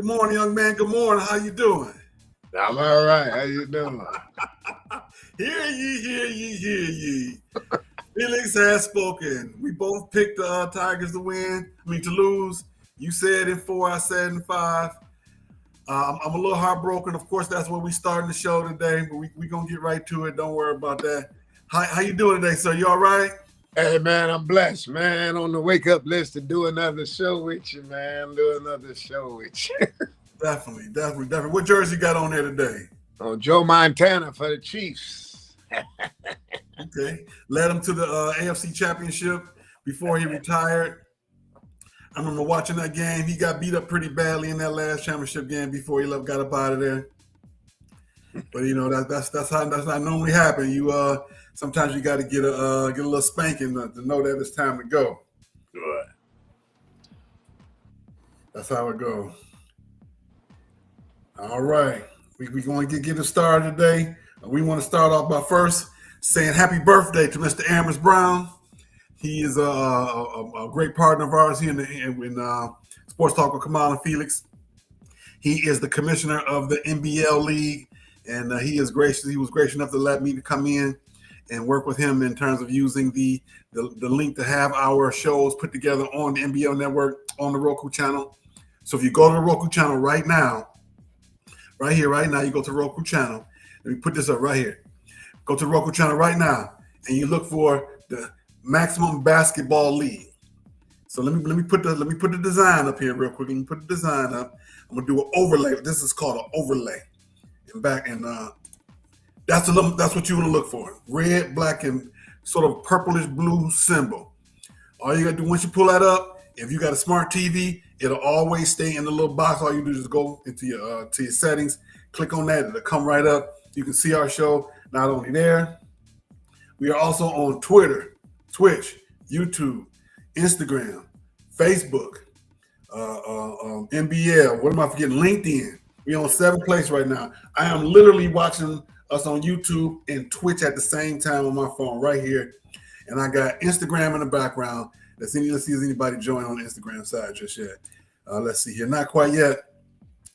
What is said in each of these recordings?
Good morning, young man. Good morning. How you doing? I'm all right. How you doing? Hear ye, hear ye, hear ye. Felix has spoken. We both picked the Tigers to win. To lose. You said in 4, I said in 5. I'm a little heartbroken. Of course, that's where we starting the show today. But we gonna get right to it. Don't worry about that. How you doing today, sir? You all right? Hey, man, I'm blessed, man. On the wake up list to do another show with you, man. Do another show with you. Definitely. What jersey you got on there today? Oh, Joe Montana for the Chiefs. Okay. Led him to the AFC Championship before he retired. I remember watching that game. He got beat up pretty badly in that last championship game before he got up out of there. But that's how normally happen. You sometimes you got to get a little spanking to know that it's time to go. Right. That's how it goes. All right, we going to get it started today. We want to start off by first saying happy birthday to Mr. Amos Brown. He is a great partner of ours here in Sports Talk with Kamau and Felix. He is the commissioner of the NBL League, and he was gracious enough to let me to come in and work with him in terms of using the link to have our shows put together on the NBL network on the Roku channel. So if you go to the Roku channel right now, you go to the Roku channel. Let me put this up right here. Go to the Roku channel right now, and you look for the Maximum Basketball League. So let me put the design up here real quick. Let me put the design up. I'm gonna do an overlay. This is called an overlay. That's what you want to look for. Red, black, and sort of purplish blue symbol. All you gotta do once you pull that up, if you got a smart TV, it'll always stay in the little box. All you do is go into your settings, click on that, it'll come right up. You can see our show not only there. We are also on Twitter, Twitch, YouTube, Instagram, Facebook, NBL. What am I forgetting? LinkedIn. We're on 7th place right now. I am literally watching us on YouTube and Twitch at the same time on my phone right here. And I got Instagram in the background. Let's see if anybody join on the Instagram side just yet. Let's see here. Not quite yet.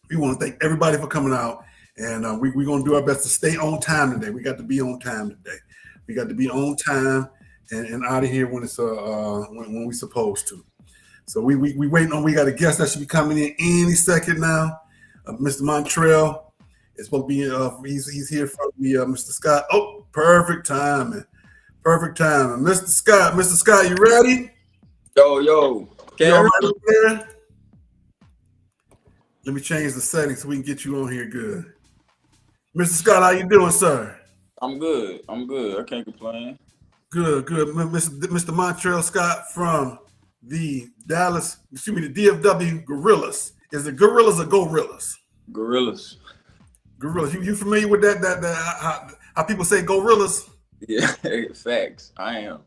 We want to thank everybody for coming out. And we're going to do our best to stay on time today. We got to be on time today. We got to be on time and out of here when it's when we're supposed to. So we waiting on. We got a guest that should be coming in any second now. Mr. Montreal is supposed to be. He's here from the Mr. Scott. Oh, perfect timing. Perfect timing. Mr. Scott, you ready? Yo. You all right up there? Let me change the settings so we can get you on here good. Mr. Scott, how you doing, sir? I'm good. I can't complain. Good. Mr. Montreal Scott from the DFW Gorillas. Is it Gorillas or Gorillas? Gorillas. You familiar with that how people say Gorillas? Yeah, facts. I am.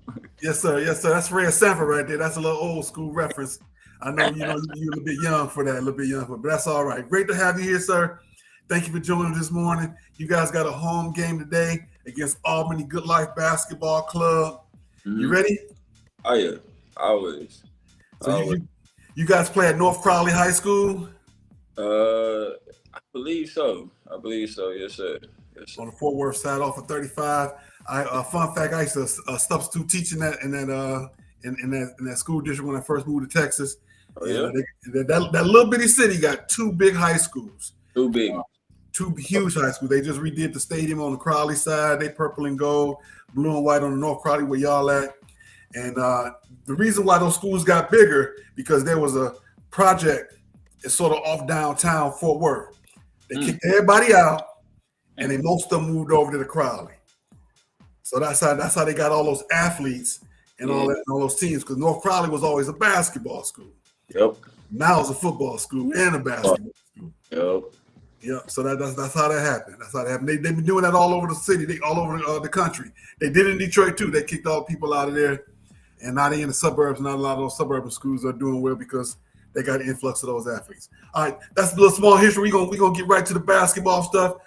Yes, sir. That's Red Sanford right there. That's a little old school reference. I know you're a little bit young for that, but that's all right. Great to have you here, sir. Thank you for joining us this morning. You guys got a home game today against Albany Good Life Basketball Club. Mm-hmm. You ready? Oh yeah, always. So you guys play at North Crowley High School? I believe so. Yes, sir. On the Fort Worth side off of 35. Fun fact: I used to substitute teaching in that school district when I first moved to Texas. Oh, yeah? That little bitty city got 2 big high schools. 2 big. 2 huge high schools. They just redid the stadium on the Crowley side. They purple and gold, blue and white on the North Crowley where y'all at. And the reason why those schools got bigger because there was a project. It's sort of off downtown Fort Worth. They kicked everybody out, and most of them moved over to the Crowley. So that's how they got all those athletes and all those teams. Because North Crowley was always a basketball school. Yep. Now it's a football school and a basketball school. Yep. So that's how that happened. They've been doing that all over the city, all over the country. They did it in Detroit too. They kicked all the people out of there, and now they in the suburbs. Not a lot of those suburban schools are doing well because they got an influx of those athletes. All right, that's a little small history. We're gonna get right to the basketball stuff.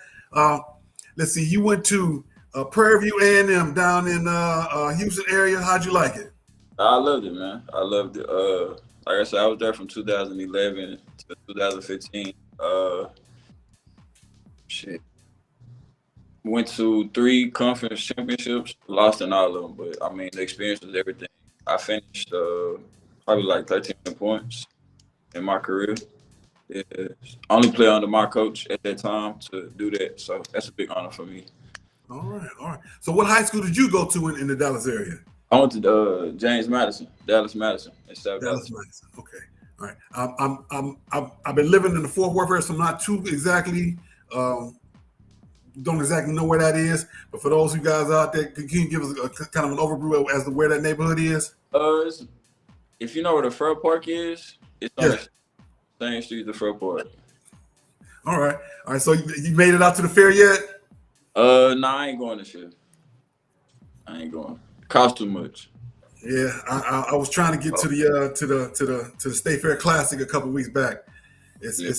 Let's see. You went to Prairie View A&M down in Houston area. How'd you like it? I loved it, man. I loved it. Like I said, I was there from 2011 to 2015. Shit. Went to 3 conference championships, lost in all of them. But I mean, the experience was everything. I finished probably like 13 points in my career. Yeah. Only player under my coach at that time to do that. So that's a big honor for me. All right. So what high school did you go to in the Dallas area? I went to James Madison, Dallas Madison, in South Dallas. Madison. Okay. All right. I've been living in the Fort Worth area, so I'm not too exactly don't exactly know where that is. But for those of you guys out there, can you give us a kind of an overview as to where that neighborhood is? If you know where the Fur Park is, it's on the same street as the Fur Park. All right. So you made it out to the fair yet? No, I ain't going this year. I ain't going. Cost too much. Yeah, I was trying to get to the State Fair Classic a couple weeks back. It's they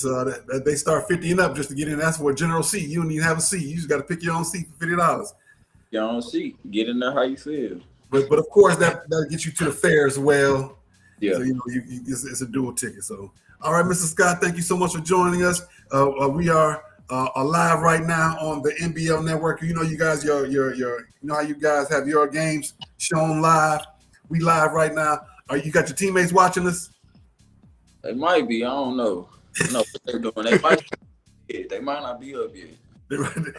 start 50 and up just to get in. That's for a general seat. You don't even have a seat. You just got to pick your own seat for $50. Your own seat. Get in there how you feel. But of course that gets you to the fair as well. Yeah. So it's a dual ticket. So all right, Mr. Scott, thank you so much for joining us. We are live right now on the NBL Network. You know, you guys, your you know how you guys have your games shown live. We live right now. You got your teammates watching us? They might be. I don't know. I don't know what they're doing. They might not be up yet.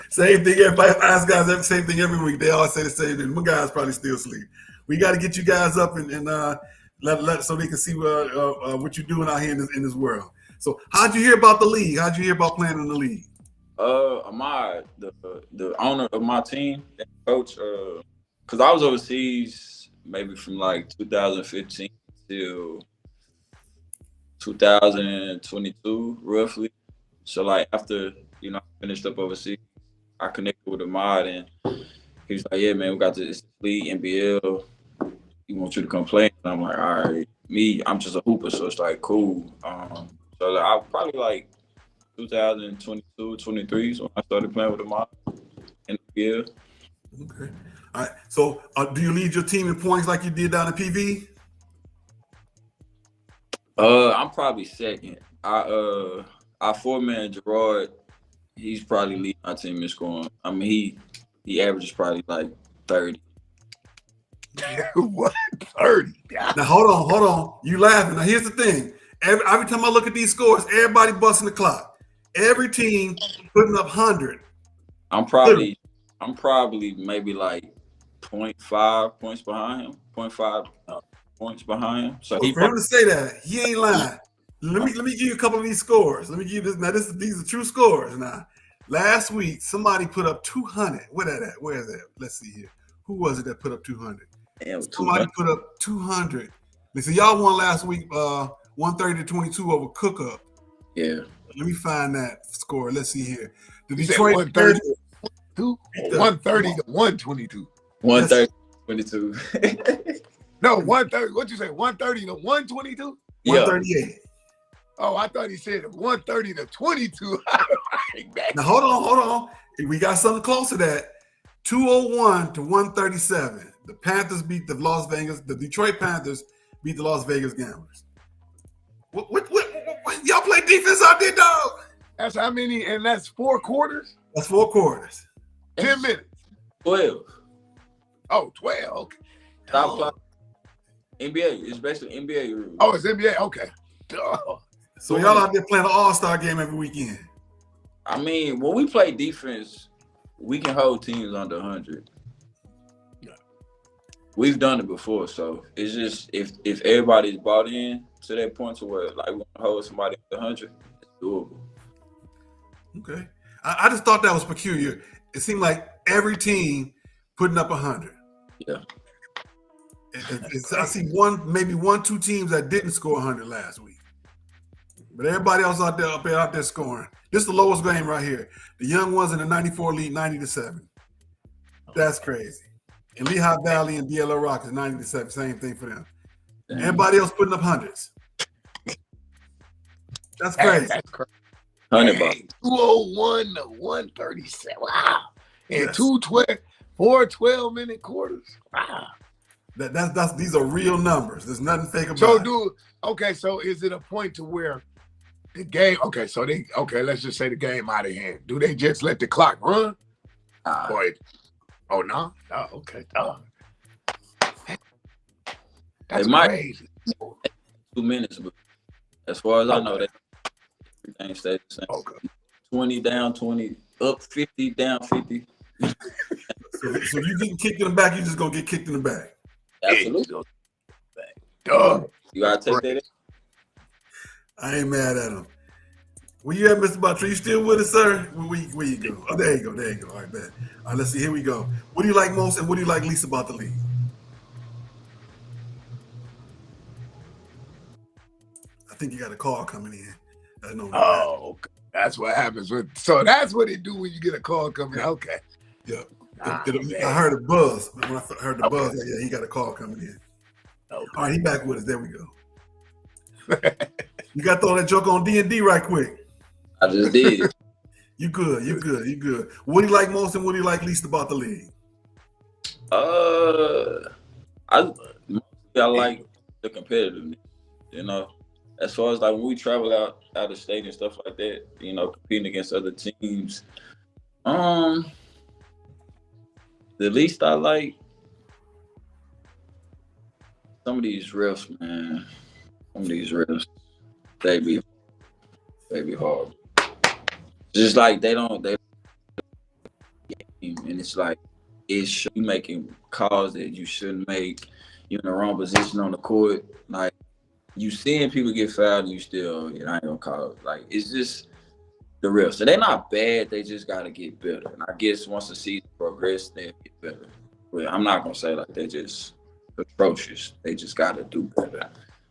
Same thing. Everybody ask guys same thing every week. They always say the same thing. My guys probably still sleep. We got to get you guys up and let so they can see what you're doing out here in this world. So, how'd you hear about the league? How'd you hear about playing in the league? Ahmad, the owner of my team, coach, because I was overseas maybe from like 2015 till 2022, roughly. So like after I finished up overseas, I connected with Ahmad and he was like, "Yeah, man, we got this league NBL. He wants you to come play." And I'm like, "All right." I'm just a hooper, so it's like cool. So like, I probably like 2022, 23 is when I started playing with Ahmad in the NBL. Okay. All right. So do you lead your team in points like you did down in PV? I'm probably second. Our 4-man Gerard, he's probably leading our team in scoring. I mean, he averages probably like 30. What? 30? Now hold on. You laughing? Now here's the thing. Every time I look at these scores, everybody busting the clock. Every team putting up 100. I'm probably maybe like 0.5 points behind him. 0.5 points behind him. So for him to say that, he ain't lying. Let me give you a couple of these scores. Let me give you this. Now these are true scores. Now, last week somebody put up 200. Where that at? Where is that? Let's see here. Who was it that put up 200? Somebody put up 200. Listen, y'all won last week, 130-22 over Cook Up. Yeah. Let me find that score. Let's see here. The Detroit 130 to 122. 130-22. No, 130. What'd you say? 130 to 122? 138. Oh, I thought he said 130 to 22. Now hold on. We got something close to that. 201 to 137. The Panthers beat the Detroit Panthers beat the Las Vegas Gamblers. What y'all play defense out there, dog? That's how many, and that's 4 quarters? That's 4 quarters. 10 minutes. 12. Oh, 12. Okay. Stop NBA. It's basically NBA rules. Oh, it's NBA. Okay. Oh. So y'all out there playing an all-star game every weekend. I mean, when we play defense, we can hold teams under 100. We've done it before, so it's just if everybody's bought in to that point to where like we want to hold somebody under 100, it's doable. Okay, I just thought that was peculiar. It seemed like every team putting up 100. Yeah. I see maybe 2 teams that didn't score 100 last week, but everybody else out there scoring. This is the lowest game right here. The young ones in the 94 lead, 90-7. That's crazy. And Lehigh Valley and DLO Rock is 90-7. Same thing for them. Damn. Everybody else putting up hundreds. That's crazy. That's crazy. 100 bucks. 201 to 137. Wow. And yes. 4 12-minute quarters. Wow. These are real numbers. There's nothing fake about it. So is it a point to where The game, okay, so let's just say the game out of hand. Do they just let the clock run? Oh, no? Oh, okay. Oh. That's crazy. 2 minutes, but as far as I know, that everything stays the same. Okay. 20 down, 20 up, 50 down, 50. So you getting kicked in the back, you just gonna get kicked in the back. Absolutely. You gotta take that in. I ain't mad at him. Where you at, Mr. Butler? You still with us, sir? Where you go? Oh, there you go. All right, bet. All right, let's see. Here we go. What do you like most and what do you like least about the league? I think you got a call coming in. That's what happens so that's what it do when you get a call coming. Okay. Yeah. I heard a buzz. When I heard the buzz, he got a call coming in. Okay. All right, he back with us. There we go. You got to throw that joke on D&D right quick. I just did. You good. What do you like most and what do you like least about the league? I like the competitiveness, you know. As far as like when we travel out of state and stuff like that, you know, competing against other teams. The least I like some of these refs, man. Some of these refs, they be hard. Just like they and it's like you making calls that you shouldn't make. You're in the wrong position on the court. Like you seeing people get fouled and you still, I ain't gonna call it. Like it's just the refs. So they're not bad, they just gotta get better. And I guess once the season progresses, they'll get better. But I'm not gonna say like they're just atrocious. They just gotta do better,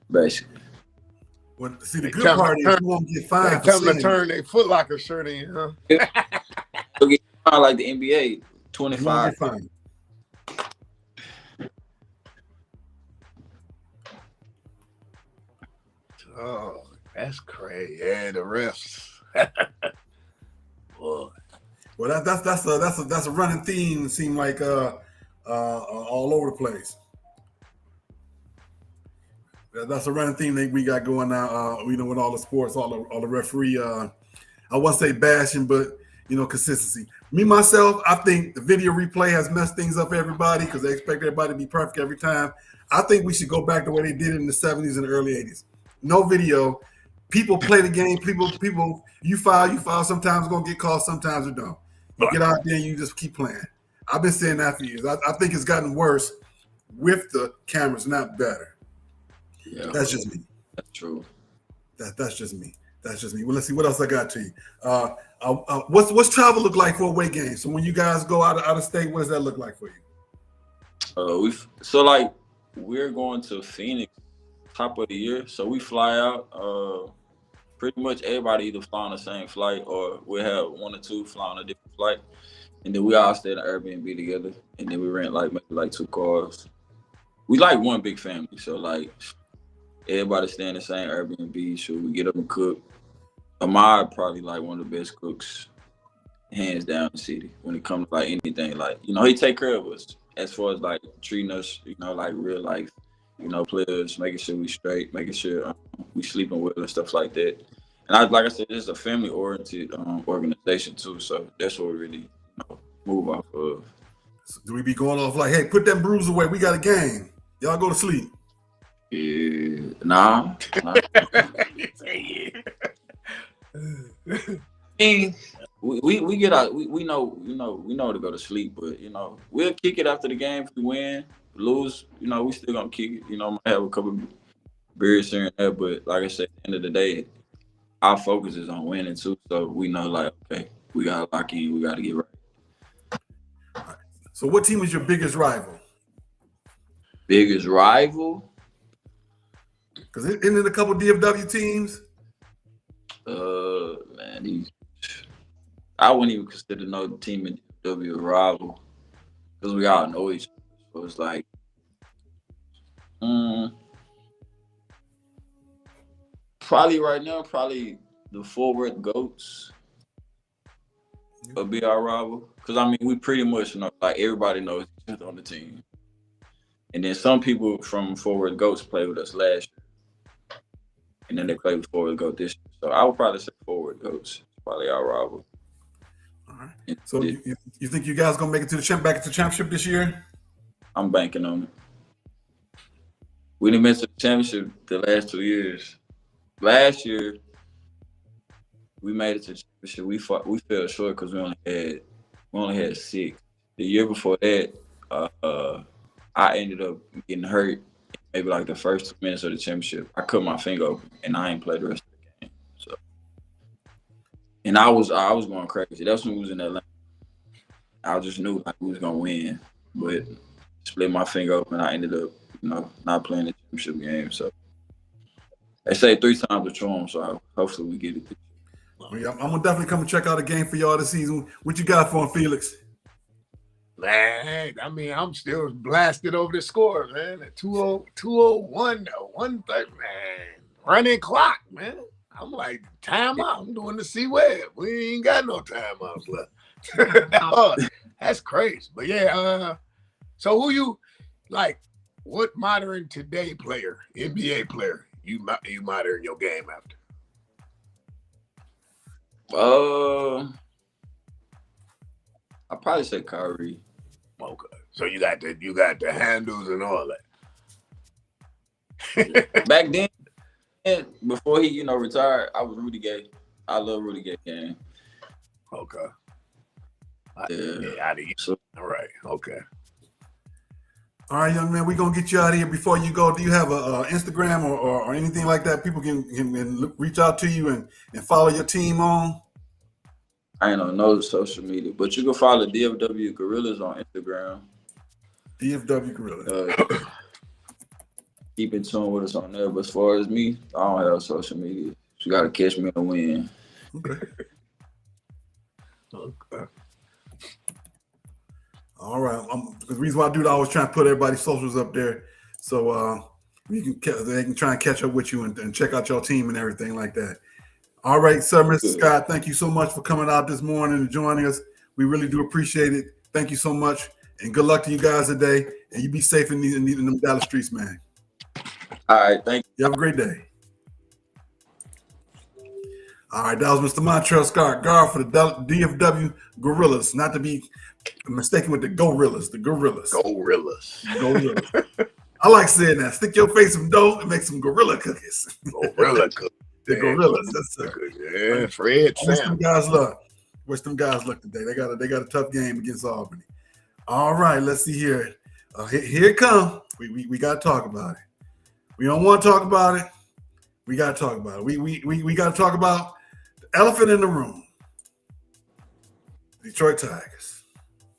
basically. Well, see, the good part is you won't get fined. Tell them to turn their Foot Locker shirt in, huh? They'll get fined like the NBA, 25. Oh, that's crazy. Yeah, the refs. Boy. Well, that's a running theme. It seemed like all over the place. That's a running theme that we got going now. With all the sports, all the referee. I won't say bashing, but consistency. Me myself, I think the video replay has messed things up for everybody because they expect everybody to be perfect every time. I think we should go back to the way they did it in the 70s and the early 80s. No video. People play the game. People. You foul. Sometimes gonna get called. Sometimes you don't. You get out there and you just keep playing. I've been saying that for years. I think it's gotten worse with the cameras, not better. Yeah, that's just me. That's true. That's just me. Well, let's see what else I got to you. What's travel look like for away games? So when you guys go out of state, what does that look like for you? We're going to Phoenix top of the year, so we fly out. Pretty much everybody either fly on the same flight or we'll have one or two fly on a different flight, and then we all stay in an Airbnb together, and then we rent maybe 2 cars. We like one big family, so everybody stay in the same Airbnb. So we get up and cook. Ahmad probably one of the best cooks, hands down, in the city when it comes to anything. He take care of us as far as treating us, real life, players, making sure we straight, making sure we sleeping well and stuff like that. And like I said, this is a family oriented organization too. So that's what we really move off of. So do we be going off hey, put them brews away? We got a game. Y'all go to sleep. Yeah, nah. We get out. We know to go to sleep, but we'll kick it after the game. If we win, lose, we still gonna kick it. Might have a couple beers here and there, but like I said, at the end of the day, our focus is on winning too. So we know, okay, we gotta lock in. We gotta get right. All right. So, what team is your biggest rival? Biggest rival? Because isn't it a couple DFW teams? Man, I wouldn't even consider no team in DFW a rival because we all know each other. So it's probably right now, the Forward Goats will be our rival. Because we pretty much know, everybody knows each other on the team. And then some people from Forward Goats played with us last year. and then they play with forward coach this year. So I would probably say forward coach. Probably our rival. All right. So you think you guys gonna make it to the back to the championship this year? I'm banking on it. We didn't miss the championship the last 2 years. Last year, we made it to the championship. We fell short because we only had 6. The year before that, I ended up getting hurt. Maybe like the first 2 minutes of the championship, I cut my finger open and I ain't played the rest of the game. So, and I was going crazy. That's when we was in Atlanta. I just knew like we was gonna win, but split my finger open. I ended up, not playing the championship game. So they say 3 times the charm. So hopefully we get it. I'm gonna definitely come and check out a game for y'all this season. What you got for him, Felix? Man, I mean, I'm still blasted over the score, man. At 201, 130, man. Running clock, man. I'm like, timeout. I'm doing the C-Web. We ain't got no timeouts left. No, that's crazy. But yeah, so who you like? What modern today player, NBA player, you modern your game after? I'll probably say Kyrie. Okay, so you got the handles and all that. Back then, before he retired, I was Rudy Gay. I love Rudy Gay game. Okay. Yeah. So, all right. Okay. All right, young man, we're going to get you out of here. Before you go, do you have a Instagram or anything like that people can reach out to you and follow your team on? I ain't on no social media, but you can follow DFW Gorillas on Instagram. DFW Gorillas. Keep in tune with us on there. But as far as me, I don't have social media. You got to catch me and win. Okay. All right. The reason why I do that, I was trying to put everybody's socials up there, so they can try and catch up with you and check out your team and everything like that. All right, sir, Mr. Scott, thank you so much for coming out this morning and joining us. We really do appreciate it. Thank you so much, and good luck to you guys today. And you be safe in them Dallas streets, man. All right, thank you. You have a great day. All right, that was Mr. Montrell Scott, guard for the DFW Gorillas, not to be mistaken with the Gorillas. The Gorillas. Gorillas. I like saying that. Stick your face some dough and make some gorilla cookies. Gorilla cookies. The Gorillas. That's yeah, Fred Sam. Wish them guys luck today. They got a tough game against Albany. All right, let's see here. Here it comes. We got to talk about it. We don't want to talk about it. We got to talk about it. We got to talk about the elephant in the room. Detroit Tigers.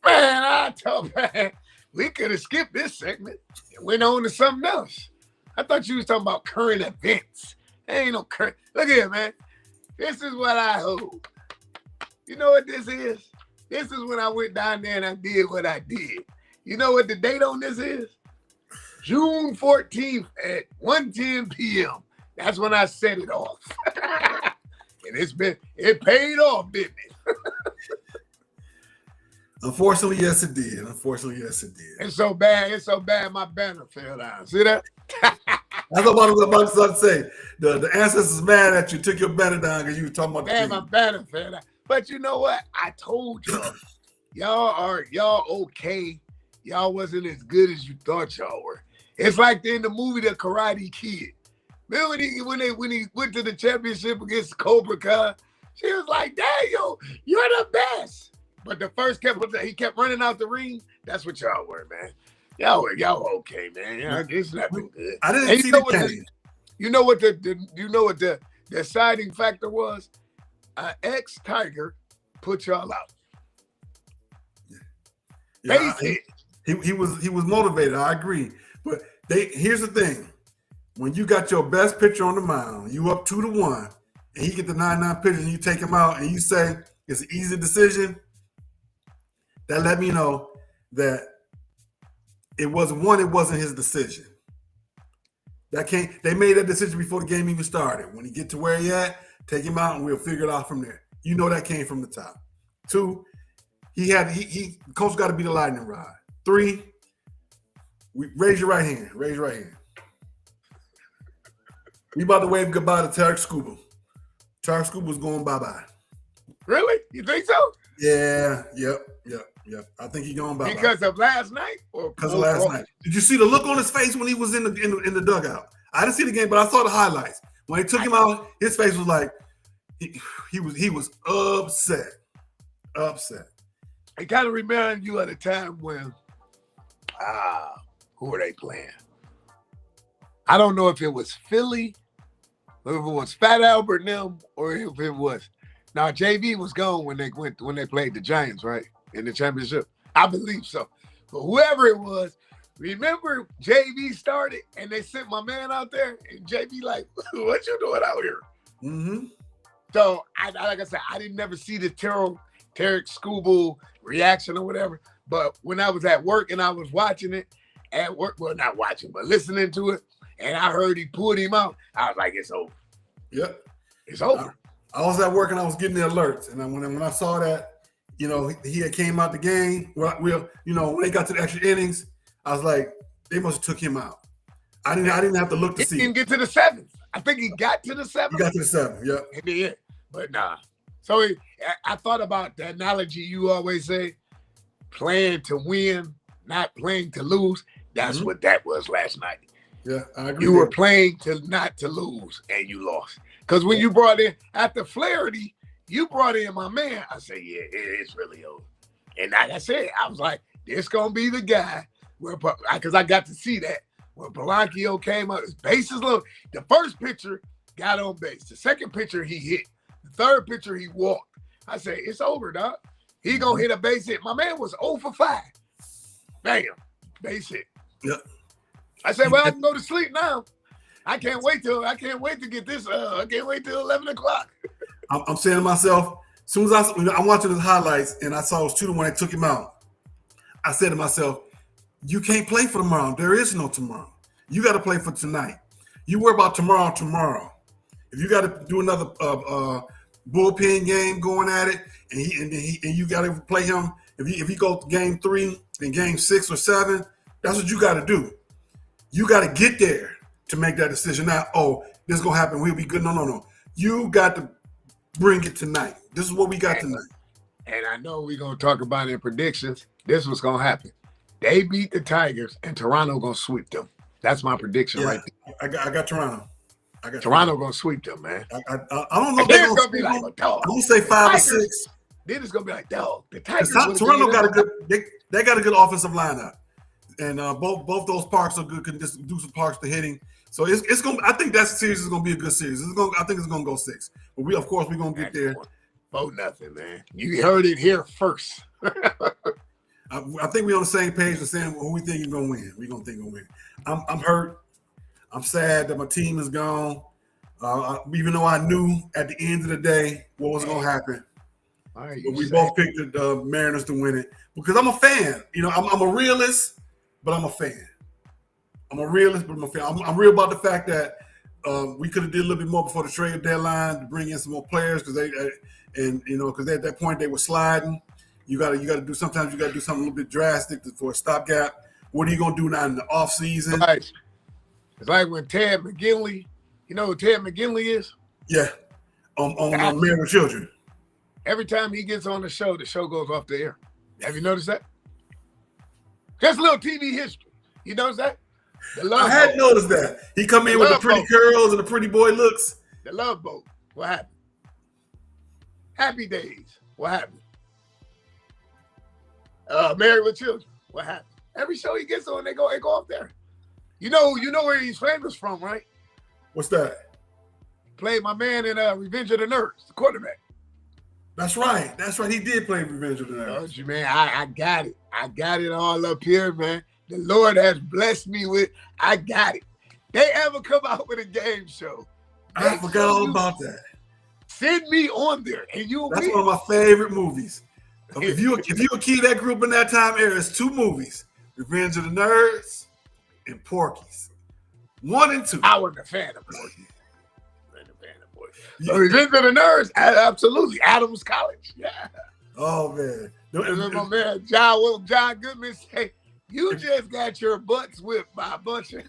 Man, we could have skipped this segment and went on to something else. I thought you was talking about current events. There ain't no current. Look here, man. This is what I hold. You know what this is? This is when I went down there and I did what I did. You know what the date on this is? June 14th at 1:10 p.m. That's when I set it off. And it paid off, didn't it? Unfortunately, yes, it did. It's so bad my banner fell down. See that? That's what I was about to say. The ancestors mad at you, took your banner down because you were talking about man, my banner fell down. But you know what? I told y'all, y'all okay. Y'all wasn't as good as you thought y'all were. It's like in the movie The Karate Kid. Remember when he went to the championship against Cobra Kai? She was like, "Daniel, you're the best." But the first he kept running out the ring. That's what y'all were, man. Y'all okay, man. It's nothing good. I didn't see the game. You know what the deciding factor was? Ex-Tiger put y'all out. Yeah, he was motivated. I agree. But here's the thing. When you got your best pitcher on the mound, you up 2-1, and he get the 9-9 pitch, and you take him out, and you say it's an easy decision, that let me know that it wasn't his decision. They made that decision before the game even started. When he get to where he at, take him out, and we'll figure it out from there. You know that came from the top. 2, coach got to be the lightning rod. 3, raise your right hand. We about to wave goodbye to Tarek Scuba. Tarek Scuba's going bye-bye. Really? You think so? Yeah, yep. I think he's going bye-bye. Because of last night? Or because of last night. Did you see the look on his face when he was in the dugout? I didn't see the game, but I saw the highlights. When they took him out, his face was like he was upset. It kind of reminded you of the time when who were they playing? I don't know if it was Philly, or if it was Fat Albert and them, or if it was. Now JV was gone when they played the Giants, right? In the championship. I believe so. But whoever it was, remember JV started and they sent my man out there and JV like, what you doing out here? Mm-hmm. So like I said, I didn't never see the Tarek Scuba reaction or whatever. But when I was at work and I was watching it at work, well, not watching, but listening to it, and I heard he pulled him out, I was like, it's over. Yep. It's over. I was at work and I was getting the alerts. And when I saw that, he had came out the game, when they got to the extra innings, I was like, they must have took him out. I didn't have to look to see. He didn't get to the seventh. I think he got to the seventh. He got to the seventh, yep. He did. But nah. So I thought about the analogy you always say, playing to win, not playing to lose. That's what that was last night. Yeah, I agree. You were playing not to lose, and you lost. Because when you brought in, after Flaherty, you brought in my man. I said, yeah, it's really over. And like I said, I was like, this going to be the guy. Because I got to see that. When Polanco came up, his bases low. The first pitcher got on base. The second pitcher, he hit. The third pitcher, he walked. I said, it's over, dog. He going to hit a base hit. My man was 0 for 5. Bam. Base hit. Yep. I said, well, I can go to sleep now. I can't wait to get this. I can't wait till 11 o'clock. I'm saying to myself, as soon as I'm watching his highlights and I saw it was 2-1, they took him out. I said to myself, you can't play for tomorrow. There is no tomorrow. You got to play for tonight. You worry about tomorrow. If you got to do another bullpen game going at it, and you got to play him. If he go to game 3 and game 6 or 7, that's what you got to do. You got to get there to make that decision. Now, this is gonna happen. We'll be good. No. You got to bring it tonight. This is what we got tonight. And I know we're gonna talk about in predictions. This was gonna happen. They beat the Tigers, and Toronto gonna sweep them. That's my prediction right there. I got Toronto. Toronto gonna sweep them, man. I don't know. Then it's gonna be like a dog. I'm gonna say 5 or 6. Then it's gonna be like dog. The Tigers. Toronto got a good. They got a good offensive lineup, and both those parks are good. Can just do some parks to hitting. So it's gonna. I think that series is gonna be a good series. I think it's gonna go 6. But we're gonna get there. 4-0, man. You heard it here first. I think we're on the same page of saying who we think is gonna win. We're gonna think we're gonna win. I'm hurt. I'm sad that my team is gone. Even though I knew at the end of the day what was gonna happen. But we both picked the Mariners to win it because I'm a fan. I'm a realist, but I'm a fan. I'm a realist, but I'm a fan. I'm real about the fact that we could have did a little bit more before the trade deadline to bring in some more players because because at that point they were sliding. You got to do. Sometimes you got to do something a little bit drastic for a stopgap. What are you gonna do now in the off season? Right. It's like when Ted McGinley. You know who Ted McGinley is? Yeah, on Married with Children. Every time he gets on the show goes off the air. Have you noticed that? Just a little TV history. You notice that? I had noticed that. He come in with the pretty curls and the pretty boy looks. The Love Boat. What happened? Happy Days. What happened? Married with Children. What happened? Every show he gets on, they go off there. You know where he's famous from, right? What's that? Played my man in Revenge of the Nerds, the quarterback. That's right. He did play Revenge of the Nerds. Don't you, man? I got it. I got it all up here, man. The Lord has blessed me with. I got it. They ever come out with a game show? I forgot all about that. Send me on there, and That's one of my favorite movies. If you would key that group in that time era, it's 2 movies: Revenge of the Nerds and Porky's. 1 and 2. I wasn't a fan of Porky's. Revenge of the Nerds, absolutely. Adams College, yeah. Oh man, my man John Goodman say, "You just got your butts whipped by a bunch of."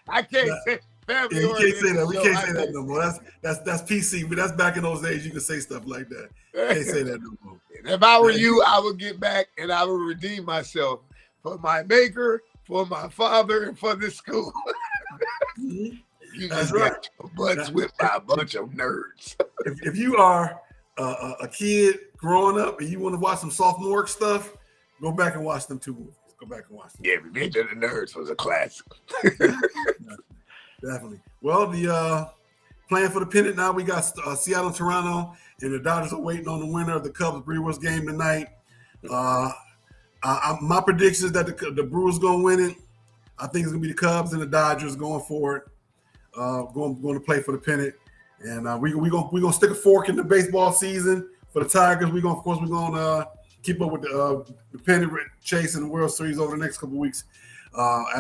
I can't say family you can't say oriented that. We show. can't say that no more. That's PC, but that's back in those days. You can say stuff like that. Can't say that no more. If I were you, I would get back and I would redeem myself for my maker, for my father, and for this school. Mhm. You That's just right. got your butts whipped by a bunch of nerds. If you are a kid growing up and you want to watch some sophomore stuff, go back and watch them two movies. Go back and watch them. Yeah, Revenge of the Nerds was a classic. Definitely. Well, the playing for the pennant now, we got Seattle, Toronto, and the Dodgers are waiting on the winner of the Cubs Brewers game tonight. My prediction is that the Brewers going to win it. I think it's going to be the Cubs and the Dodgers going for it. Going to play for the pennant, and we're gonna stick a fork in the baseball season for the Tigers. We're gonna keep up with the pennant chase in the World Series over the next couple of weeks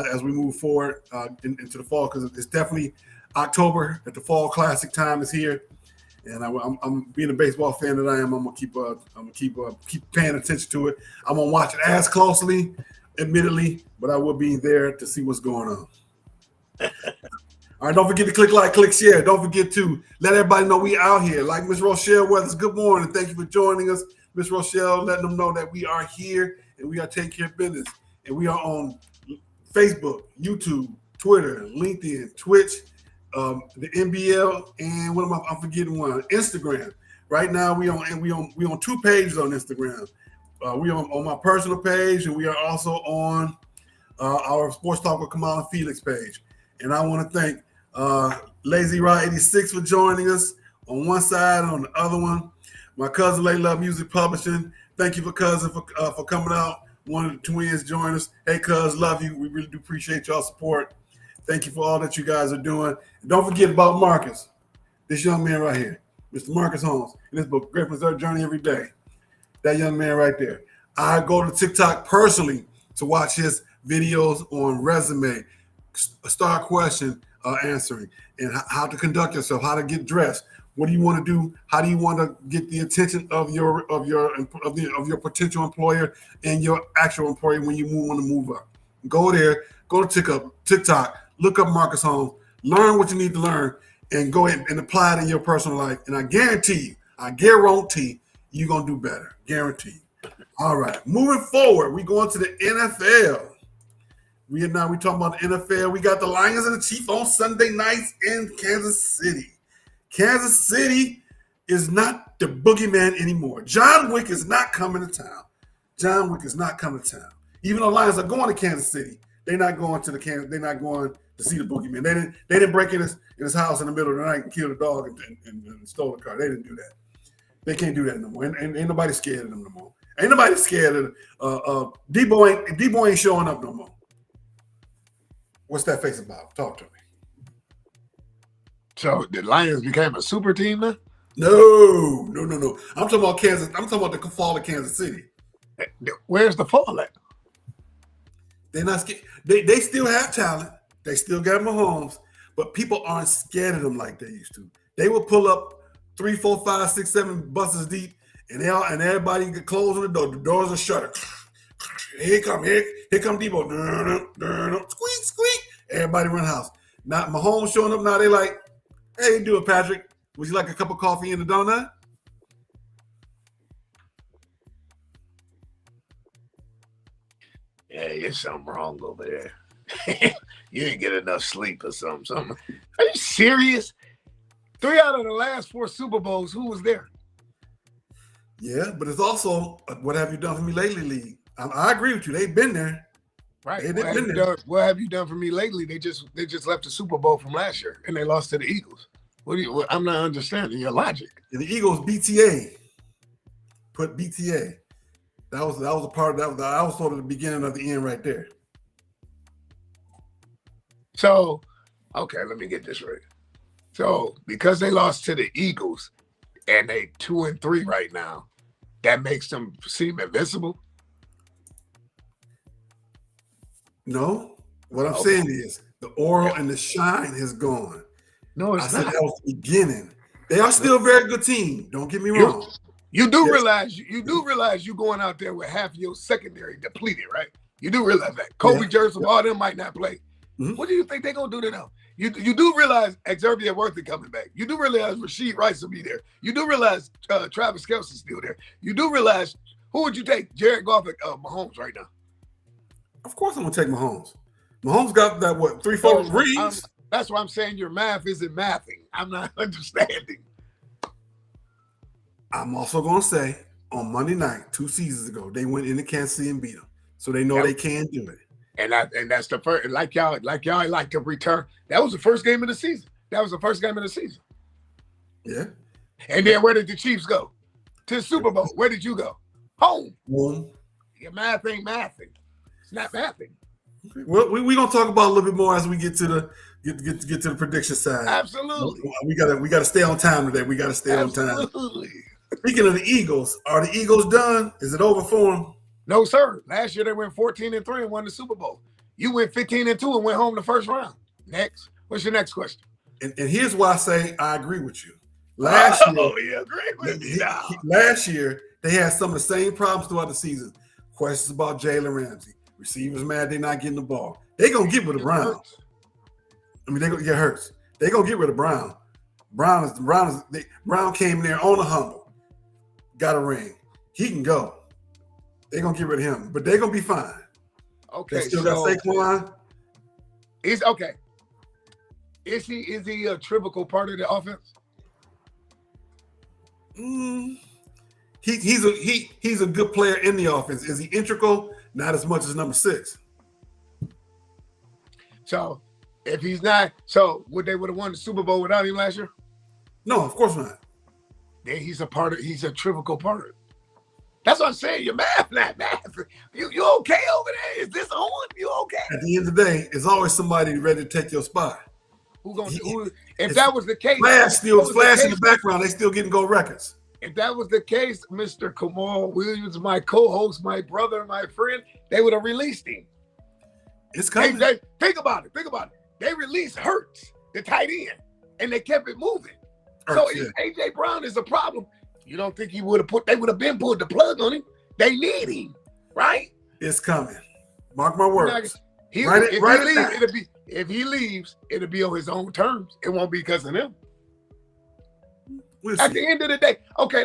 as we move forward into the fall, because it's definitely October at the Fall Classic time is here, and I'm being a baseball fan that I am. I'm gonna keep paying attention to it. I'm gonna watch it as closely, admittedly, but I will be there to see what's going on. All right, don't forget to click like, click share. Don't forget to let everybody know we out here. Like Miss Rochelle Weathers, good morning. Thank you for joining us. Miss Rochelle, letting them know that we are here and we are taking care of business. And we are on Facebook, YouTube, Twitter, LinkedIn, Twitch, the NBL, and I'm forgetting one, Instagram. Right now we on 2 pages on Instagram. We on my personal page, and we are also on our Sports Talk with Kamau and Felix page. And I want to thank Lazy Rod 86 for joining us on one side, and on the other one, my cousin Lay Love Music Publishing. Thank you for cousin for coming out. One of the twins joined us. Hey, cuz, love you. We really do appreciate y'all support. Thank you for all that you guys are doing. And don't forget about Marcus, this young man right here, Mr. Marcus Holmes, in this book, Great Preserve Journey Every Day. That young man right there. I go to TikTok personally to watch his videos on resume, star question answering, and how to conduct yourself, how to get dressed. What do you want to do? How do you want to get the attention of your potential employer and your actual employer when you want to move up? Go there, go to TikTok, look up Marcus Holmes, learn what you need to learn, and go ahead and apply it in your personal life. And I guarantee you're gonna do better. Guarantee. All right, moving forward, we going to the NFL. We talking about the NFL. We got the Lions and the Chiefs on Sunday nights in Kansas City. Kansas City is not the boogeyman anymore. John Wick is not coming to town. Even though Lions are going to Kansas City, they're not going to They're not going to see the boogeyman. They didn't break in his house in the middle of the night and kill the dog and stole the car. They didn't do that. They can't do that no more. And ain't nobody scared of them no more. Ain't nobody scared of Debo ain't showing up no more. What's that face about? Talk to me. So the Lions became a super team now? No. I'm talking about Kansas. I'm talking about the fall of Kansas City. Where's the fall at? They're not scared. They still have talent. They still got Mahomes, but people aren't scared of them like they used to. They will pull up 3, 4, 5, 6, 7 buses deep, and everybody get closed on the door. The doors are shut. Here come Debo. Squeak. Everybody run the house. Now Mahomes showing up now. They like, hey, do it, Patrick. Would you like a cup of coffee and a donut? Yeah, there's something wrong over there. You didn't get enough sleep or something. Are you serious? 3 out of the last 4 Super Bowls, who was there? Yeah, but it's also what have you done for me lately, league. I agree with you. They've been there. Right. What have you done for me lately? They just left the Super Bowl from last year and they lost to the Eagles. I'm not understanding your logic. And the Eagles BTA. Put BTA. That was a part of that was sort of the beginning of the end right there. So, okay, let me get this right. So, because they lost to the Eagles and they 2-3 right now, that makes them seem invincible? No. What I'm saying is the aura and the shine has gone. No, it's not. Said that was the beginning. They are still a very good team. Don't get me wrong. You do realize you going out there with half your secondary depleted, right? You do realize that. Kobe Jerson, all them might not play. Mm-hmm. What do you think they're gonna do to them? You do realize Xavier Worthy coming back. You do realize Rashid Rice will be there. You do realize Travis Kelce's still there. You do realize who would you take? Jared Goff at Mahomes right now. Of course I'm going to take Mahomes. Mahomes got that, 3-4 rings? That's why I'm saying your math isn't mathing. I'm not understanding. I'm also going to say on Monday night, 2 seasons ago, they went into Kansas City and beat them. So they know they can do it. And that's the first, like y'all like to return. That was the first game of the season. Yeah. And then where did the Chiefs go? To the Super Bowl. Where did you go? Home. Your math ain't mathing. It's not mathing. Okay. Well, we're gonna talk about it a little bit more as we get to the prediction side. Absolutely. We gotta stay on time today. We gotta stay on time. Absolutely. Speaking of the Eagles, are the Eagles done? Is it over for them? No, sir. Last year they went 14-3 and won the Super Bowl. You went 15-2 and went home the first round. Next. What's your next question? And here's why I say I agree with you. Last year, they had some of the same problems throughout the season. Questions about Jalen Ramsey. Receivers mad they're not getting the ball. They're going to get rid of Brown. I mean, they're going to get hurt. They're going to get rid of Brown. Brown came in there on a humble. Got a ring. He can go. They're going to get rid of him. But they're going to be fine. Okay. They still got Saquon. Okay. Is he a trivial part of the offense? He's a good player in the offense. Is he integral? Not as much as number 6. So if he's not, would have won the Super Bowl without him last year? No, of course not. Then he's a trivial part. That's what I'm saying. Your math, not math. You okay over there? Is this on? You okay? At the end of the day, there's always somebody ready to take your spot. If that was the case, Flash in the background, they still getting gold records. If that was the case, Mr. Kamau Williams, my co-host, my brother, my friend, they would have released him. It's coming. Think about it. They released Hurts, the tight end, and they kept it moving. If AJ Brown is a problem, you don't think they would have put the plug on him? They need him, right? It's coming. Mark my words. If he leaves, it'll be on his own terms. It won't be because of them. At the end of the day, okay,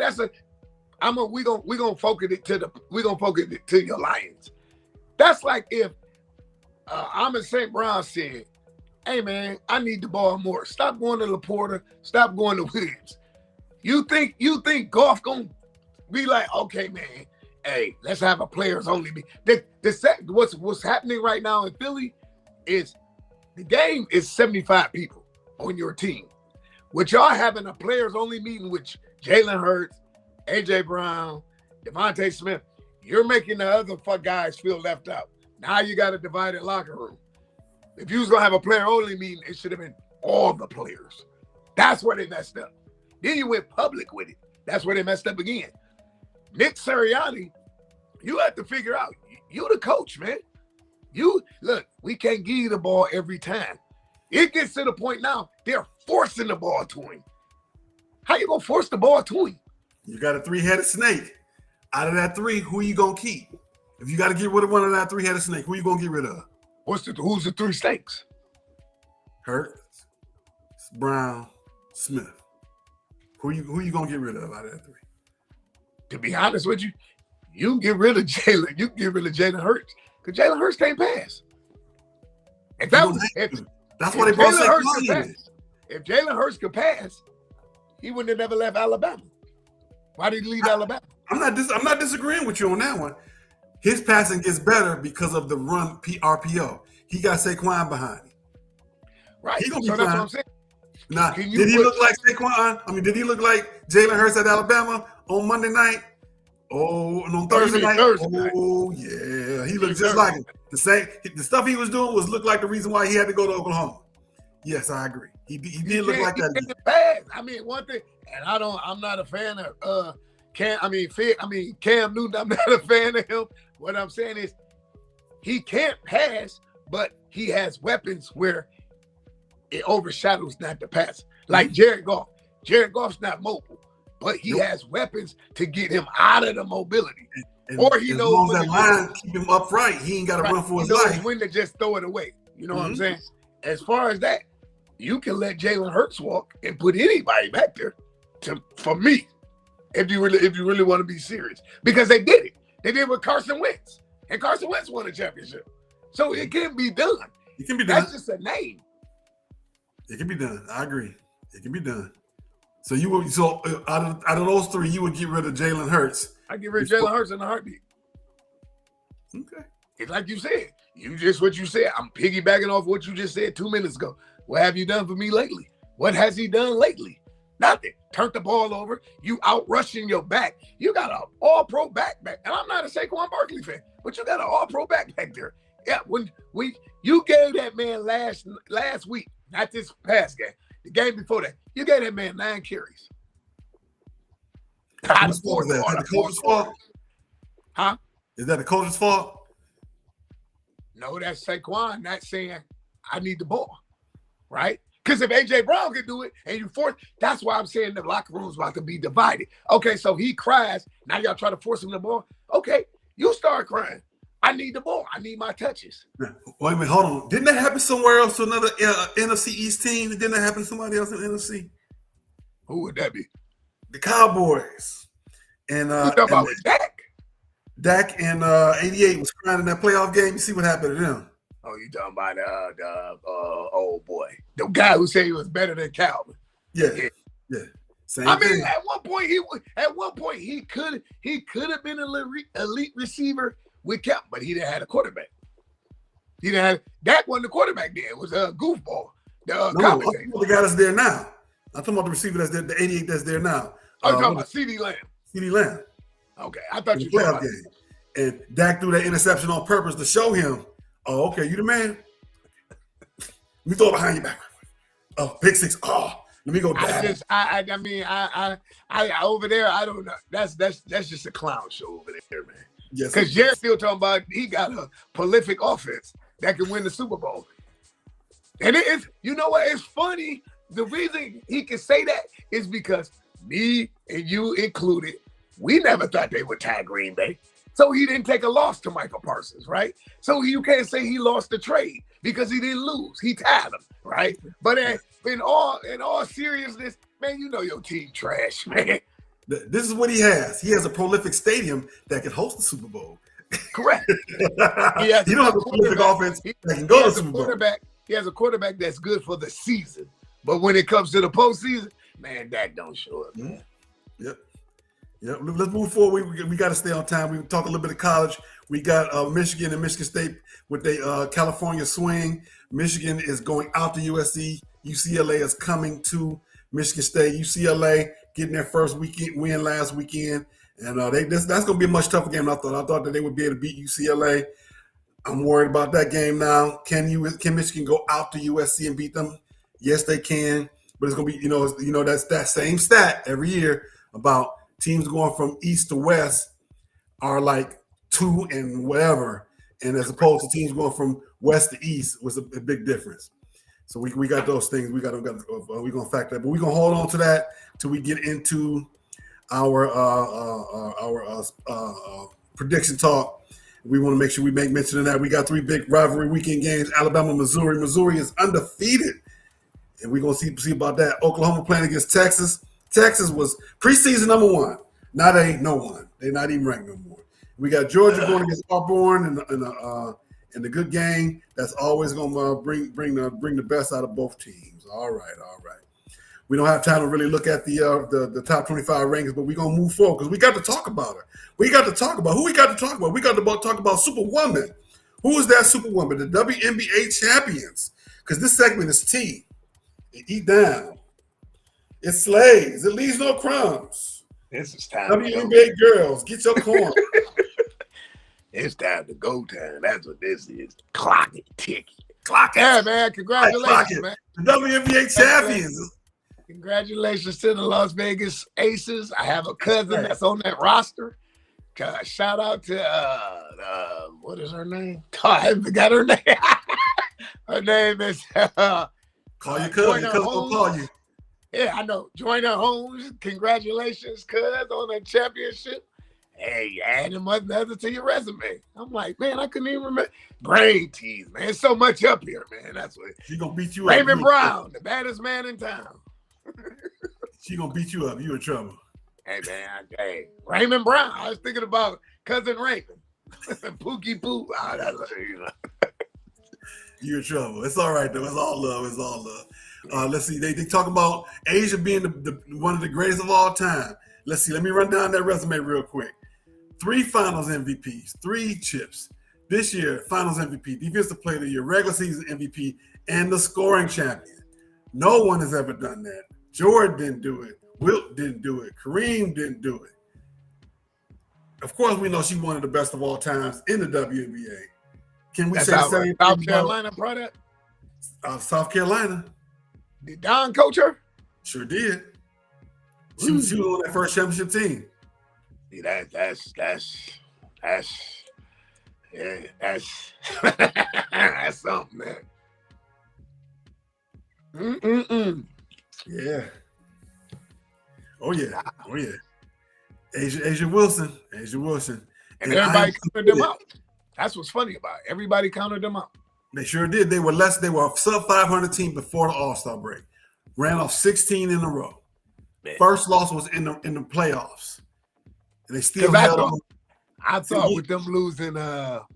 we gonna focus it to your Lions. That's like if Amon St. Brown said, "Hey man, I need the ball more. Stop going to Laporta. Stop going to Williams." You think Goff gonna be like, "Okay, man, hey, let's have a players only." What's happening right now in Philly is the game is 75 people on your team. With y'all having a players only meeting with Jalen Hurts, AJ Brown, Devontae Smith, you're making the other guys feel left out. Now you got a divided locker room. If you was gonna have a player only meeting, it should have been all the players. That's where they messed up. Then you went public with it. That's where they messed up again. Nick Sirianni, you have to figure out. You the coach, man. We can't give you the ball every time. It gets to the point now, they're forcing the ball to him. How you gonna force the ball to him? You got a 3-headed snake. Out of that 3, who you gonna keep? If you got to get rid of one of that 3-headed snake, who you gonna get rid of? Who's the 3 snakes? Hurts, Brown, Smith. Who you gonna get rid of out of that 3? To be honest with you, you can get rid of Jalen. You can get rid of Jalen Hurts because Jalen Hurts can't pass. That's why they brought Saquon in. If Jalen Hurts could pass, he wouldn't have never left Alabama. Why did he leave Alabama? I'm not disagreeing with you on that one. His passing gets better because of the run RPO. He got Saquon behind him. Right. He gonna be so fine. that's what I'm saying. Now, did he look like Saquon? I mean, did he look like Jalen Hurts at Alabama on Monday night? Oh, and on Thursday night? Yeah. He looked just like him. The stuff he was doing look like the reason why he had to go to Oklahoma. Yes, I agree. He did look like that. Bad. I mean, one thing, and I'm not a fan of Cam Newton. I'm not a fan of him. What I'm saying is he can't pass, but he has weapons where it overshadows not the pass. Like Jared Goff. Jared Goff's not mobile, but he has weapons to get him out of the mobility. Or he knows as long as that line keep him upright, he ain't got to run for his life. When to just throw it away. You know what I'm saying? As far as that, you can let Jalen Hurts walk and put anybody back there. For me, if you really want to be serious, because they did it. They did it with Carson Wentz, and Carson Wentz won a championship. So it can be done. It can be done. That's just a name. It can be done. I agree. It can be done. So you would out of those three, you would get rid of Jalen Hurts. I get rid of Jalen Hurts in a heartbeat. Okay. It's like you said. What you said. I'm piggybacking off what you just said 2 minutes ago. What have you done for me lately? What has he done lately? Nothing. Turned the ball over. You out rushing your back. You got an all-pro back. And I'm not a Saquon Barkley fan, but you got an all-pro back there. Yeah, when you gave that man last week, not this past game, the game before that, you gave that man 9 carries. Whose fault is that? Is that the coach's fault? Huh? Is that the coach's fault? No, that's Saquon not saying I need the ball, right? Because if A.J. Brown can do it and you force, that's why I'm saying the locker room's about to be divided. Okay, so he cries. Now y'all try to force him the ball. Okay, you start crying. I need the ball. I need my touches. Wait a minute, hold on. Didn't that happen somewhere else to another NFC East team? Didn't that happen to somebody else in the NFC? Who would that be? The Cowboys. And you talking about Dak? Dak and 88 was crying in that playoff game. You see what happened to them. Oh, you talking about the old boy, the guy who said he was better than Calvin? Yeah. Same I mean, thing. at one point he could have been an elite receiver with Calvin, but he didn't have a quarterback. He didn't have Dak wasn't the quarterback then. It was a goofball. I'm talking about the guy that's there now. I'm talking about the receiver that's there, the 88 that's there now. I'm talking about CeeDee Lamb. CeeDee Lamb. Okay, I thought you were were talking about game. And Dak threw that interception on purpose to show him, oh, okay, you the man. Let me throw it behind your back. Oh, pick six. Oh, let me go down. I over there, I don't know. That's just a clown show over there, man. Yes. Because Jared's still talking about he got a prolific offense that can win the Super Bowl. And it is, you know what? It's funny. The reason he can say that is because me and you included, we never thought they would tie Green Bay. So he didn't take a loss to Michael Parsons, right? So you can't say he lost the trade because he didn't lose. He tied him, right? But in all seriousness, man, you know your team trash, man. This is what he has. He has a prolific stadium that can host the Super Bowl. Correct. He don't have a prolific offense that can go to the Super Bowl. He has a quarterback that's good for the season. But when it comes to the postseason, man, that don't show up, man. Yep. Let's move forward. We got to stay on time. We can talk a little bit of college. We got Michigan and Michigan State with the California swing. Michigan is going out to USC. UCLA is coming to Michigan State. UCLA getting their first win last weekend. And that's going to be a much tougher game than I thought. I thought that they would be able to beat UCLA. I'm worried about that game now. Can Michigan go out to USC and beat them? Yes, they can. But it's going to be, that's that same stat every year about teams going from east to west are like 2 and whatever. And as opposed to teams going from west to east was a big difference. So we got those things. We're going to factor that. But we're going to hold on to that till we get into our prediction talk. We want to make sure we make mention of that. We got 3 big rivalry weekend games. Alabama, Missouri. Missouri is undefeated. And we're going to see about that. Oklahoma playing against Texas. Texas was preseason number 1. Now they ain't no one. They're not even ranked no more. We got Georgia going against Auburn in the good game. That's always going to bring the best out of both teams. All right. We don't have time to really look at the top 25 rankings, but we're going to move forward because we got to talk about her. We got to talk about who we got to talk about. We got to talk about Superwoman. Who is that Superwoman? The WNBA champions. Because this segment is tea. It eat down. It slays. It leaves no crumbs. This is time. WNBA girls, get your corn. It's time to go time. That's what this is. Clock it, tick it. Clock it. Yeah, man. Congratulations, man. The WNBA champions. Congratulations to the Las Vegas Aces. I have a cousin that's on that roster. Shout out to what is her name? I haven't forgot her name. Her name is call your cousin. Your cousin will call you. Yeah, I know. Joyner Holmes. Congratulations, cuz, on that championship. Hey, add him other to your resume. I'm like, man, I couldn't even remember. Brain tease, man. There's so much up here, man. That's what. She gonna beat you Raymond up. Brown, the baddest man in town. She gonna beat you up. You in trouble. Hey, man. Hey, Raymond Brown. I was thinking about cousin Raymond. Pookie Poo. Oh, that's you know. You're in trouble. It's all right though. It's all love. It's all love. Let's see. They talk about Asia being one of the greatest of all time. Let's see. Let me run down that resume real quick. 3 Finals MVPs, 3 chips. This year, Finals MVP, Defensive Player of the Year, regular season MVP, and the scoring champion. No one has ever done that. Jordan didn't do it. Wilt didn't do it. Kareem didn't do it. Of course, we know she's one of the best of all times in the WNBA. Can we say the same South thing Carolina product? South Carolina? Did Don coach her? Sure did. She was on that first championship team. See, that's that's something, man. Yeah. Oh yeah. Oh yeah. Asia Wilson. And everybody counted them out. That's what's funny about it. Everybody counted them out. They sure did. They were a sub 500 team before the All-Star break. Ran off 16 in a row. Man. First loss was in the playoffs. And they still held on. I thought with them losing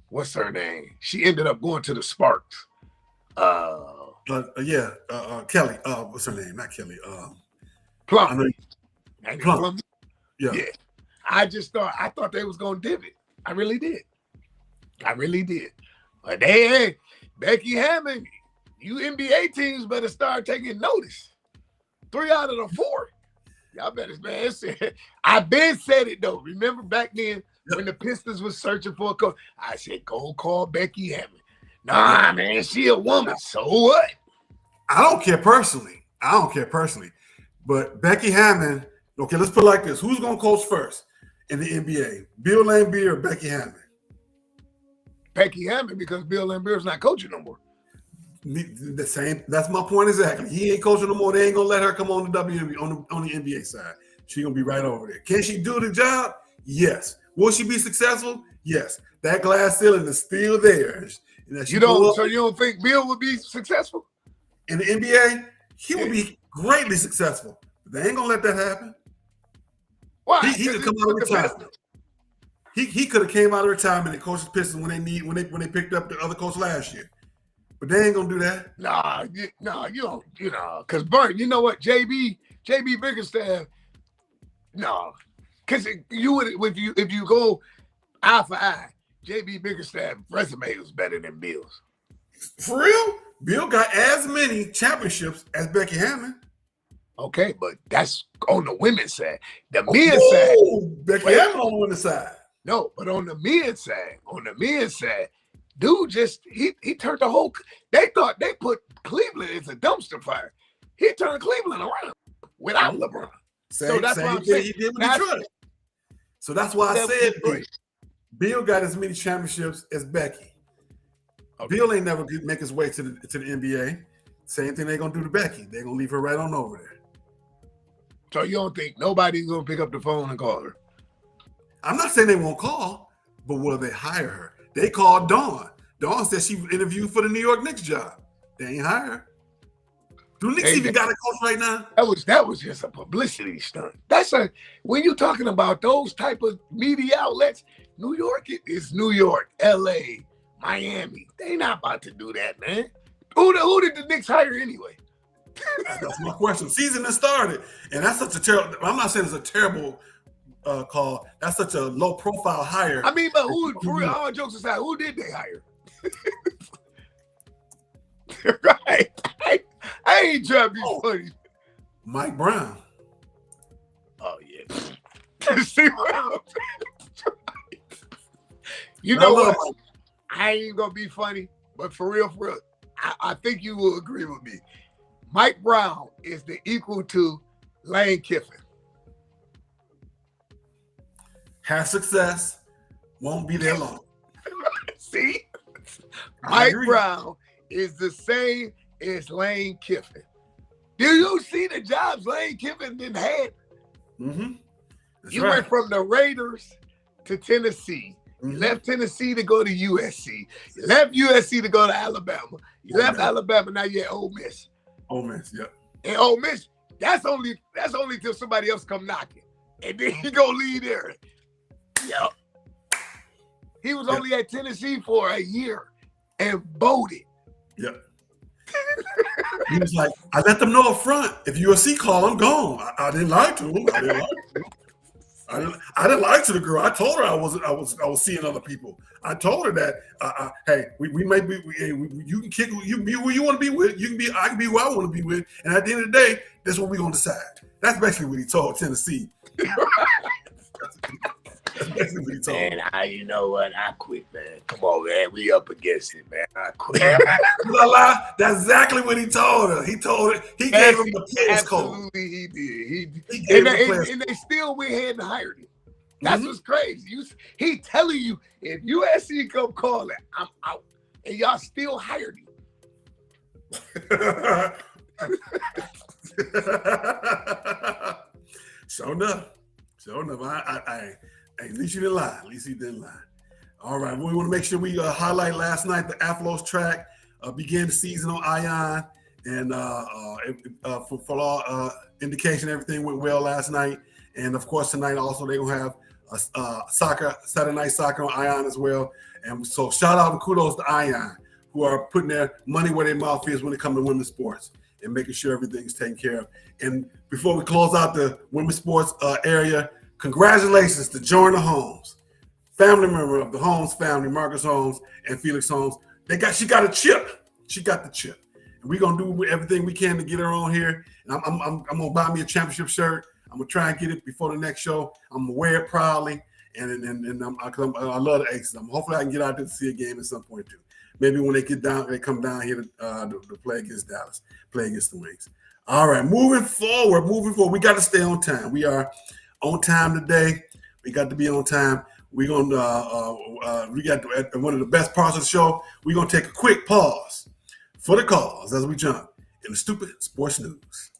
what's her name? She ended up going to the Sparks. Kelly. What's her name? Not Kelly. Plum. Plum. Yeah. I thought they was gonna dip it. I really did. But Becky Hammond, you NBA teams better start taking notice. 3 out of the 4. Y'all better, man. I've been said it though. Remember back then when the Pistons was searching for a coach? I said, go call Becky Hammond. Nah, man, she a woman. So what? I don't care personally. But Becky Hammond, okay, let's put it like this. Who's going to coach first in the NBA? Bill Laimbeer or Becky Hammond? Becky Hammond, because Bill Laimbeer's not coaching no more. The same. That's my point exactly. He ain't coaching no more. They ain't going to let her come on the WNBA, on the NBA side. She's going to be right over there. Can she do the job? Yes. Will she be successful? Yes. That glass ceiling is still there. So you don't think Bill would be successful? In the NBA, he would be greatly successful. But they ain't gonna let that happen. Why? He could come out of retirement. He could have came out of retirement and coached the Pistons when they picked up the other coach last year. But they ain't gonna do that. Nah, you don't. Because Bert, you know what, JB Bickerstaff. No, because you would if you go eye for eye, JB Bickerstaff resume was better than Bill's. For real? Bill got as many championships as Becky Hammond. Okay, but that's on the women's side. The men's side. Becky Hammond on the women's side. No, but on the men's side, dude just he turned the whole. They thought they put Cleveland as a dumpster fire. He turned Cleveland around without LeBron. So that's why I'm saying he did with Detroit. So that's why I said Bill got as many championships as Becky. Okay. Bill ain't never make his way to the NBA. Same thing they're gonna do to Becky. They're gonna leave her right on over there. So you don't think nobody's gonna pick up the phone and call her? I'm not saying they won't call, but will they hire her? They called Dawn. Dawn said she interviewed for the New York Knicks job. They ain't hire her. Do Knicks even got a coach right now? That was just a publicity stunt. When you're talking about those type of media outlets, New York is New York, LA, Miami. They not about to do that, man. Who did the Knicks hire anyway? That's my question. Season has started, and that's such a terrible. I'm not saying it's a terrible call. That's such a low profile hire. I mean, but for real, all jokes aside, who did they hire? Right. I ain't trying to be funny. Mike Brown. Oh yeah. See what You know what? I ain't gonna be funny, but for real, I think you will agree with me. Mike Brown is the equal to Lane Kiffin. Have success, won't be there long. See? Mike Brown is the same as Lane Kiffin. Do you see the jobs Lane Kiffin didn't have? Mm-hmm. You went from the Raiders to Tennessee. You Mhm. left Tennessee to go to USC. You left USC to go to Alabama. You left Alabama, now you're at Ole Miss. Ole Miss, yep. And Ole Miss, that's only till somebody else come knocking. And then he go leave there. Yep. He was only at Tennessee for a year and voted. Yep. He was like, I let them know up front. If USC call, I'm gone. I didn't lie to him. I didn't lie to the girl. I told her I was seeing other people. I told her that hey, we may be you can kick, you can be who you want to be with. I can be who I want to be with. And at the end of the day, that's what we're gonna decide. That's basically what he told Tennessee. That's basically what he told. Man, you know what? I quit, man. Come on, man. We up against it, man. I quit. That's exactly what he told her. He told her. He gave him the players code. Absolutely, he did. He gave him the players And they still went ahead and hired him. That's what's crazy. He telling you, if USC come call it, I'm out. And y'all still hired him. Sure enough. At least you didn't lie. At least he didn't lie. All right. We want to make sure we highlight last night the Athlos track began the season on Ion, and for all indication, everything went well last night. And of course, tonight also they will have Saturday night soccer on Ion as well. And so shout out and kudos to Ion, who are putting their money where their mouth is when it comes to women's sports and making sure everything's taken care of. And before we close out the women's sports area, congratulations to Jordan Holmes, family member of the Holmes family, Marcus Holmes and Felix Holmes. She got a chip. She got the chip. And we're gonna do everything we can to get her on here. And I'm gonna buy me a championship shirt. I'm gonna try and get it before the next show. I'm gonna wear it proudly. And I love the Aces. Hopefully I can get out there to see a game at some point too. Maybe when they come down here to play against Dallas, play against the Wings. All right, moving forward, we got to stay on time. We are on time today. We got to be on time. We're gonna we got one of the best parts of the show. We're gonna take a quick pause for the calls as we jump in the stupid sports news.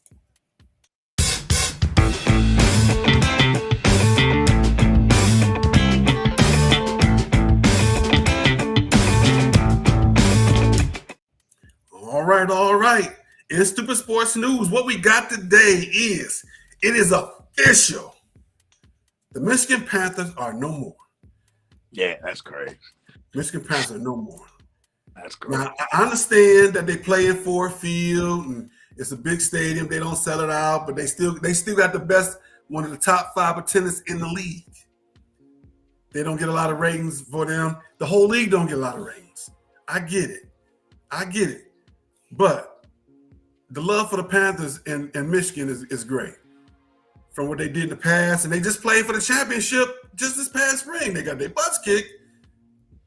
All right. In stupid sports news, what we got today is it is official. The Michigan Panthers are no more. Yeah, that's crazy. Michigan Panthers are no more. That's crazy. Now, I understand that they play in Ford Field and it's a big stadium. They don't sell it out, but they still got the best, one of the top 5 attendants in the league. They don't get a lot of ratings for them. The whole league don't get a lot of ratings. I get it. But the love for the Panthers and Michigan is great. From what they did in the past, and they just played for the championship just this past spring. They got their butts kicked,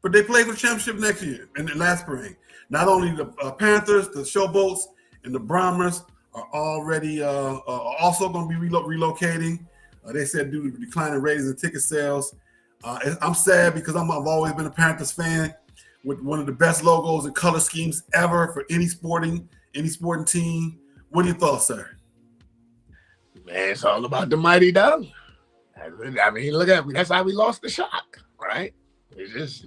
but they played for the championship next year and last spring. Not only the Panthers, the Showboats, and the Brahmas are already also going to be relocating. They said due to declining ratings and ticket sales. I'm sad because I've always been a Panthers fan with one of the best logos and color schemes ever for any sporting team. What are your thoughts, sir? Man, it's all about the mighty dollar. I mean, look at me. That's how we lost the shock, right? It's just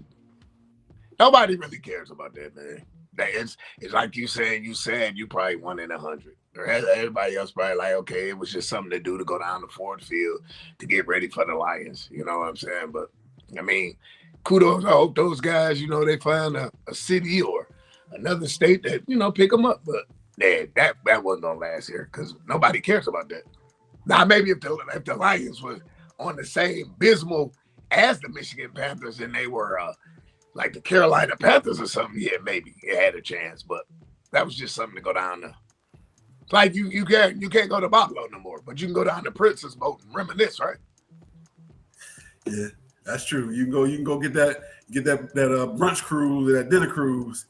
nobody really cares about that, man. It's like you saying you probably 1 in 100. Everybody else probably like, okay, it was just something to do to go down to Ford Field to get ready for the Lions. You know what I'm saying? But I mean, kudos. I hope those guys, they find a city or another state that, pick them up. But that wasn't gonna last here because nobody cares about that. Now, maybe if the Lions was on the same bismal as the Michigan Panthers and they were like the Carolina Panthers or something, yeah, maybe it had a chance. But that was just something to go down to. Like you can't go to Buffalo no more, but you can go down to Princess Boat and reminisce, right? Yeah, that's true. You can go get that brunch cruise, that dinner cruise,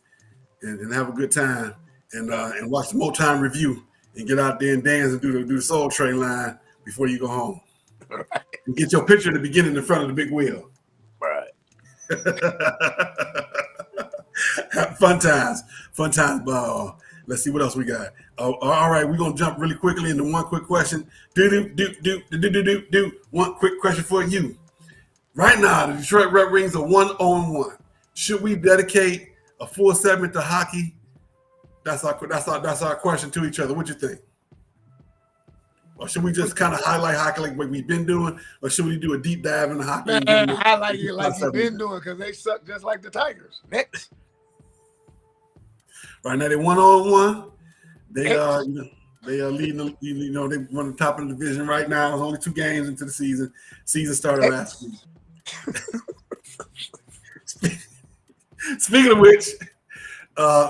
and have a good time and watch the Motown Review and get out there and dance and do the Soul Train line before you go home. Right. And get your picture at the beginning in front of the big wheel. Right. Fun times. Let's see what else we got. All right, we're gonna jump really quickly into one quick question. One quick question for you. Right now, the Detroit Red Wings are 1-1. Should we dedicate a full segment to hockey? That's our question to each other. What you think? Or should we just kind of highlight hockey like what we've been doing, or should we do a deep dive into hockey? Man, highlight it like you've been doing because they suck just like the Tigers. Next. Right now, they 1-1. They are leading. You know, they run the top of the division right now. There's only 2 games into the season. Season started last week. Speaking of which,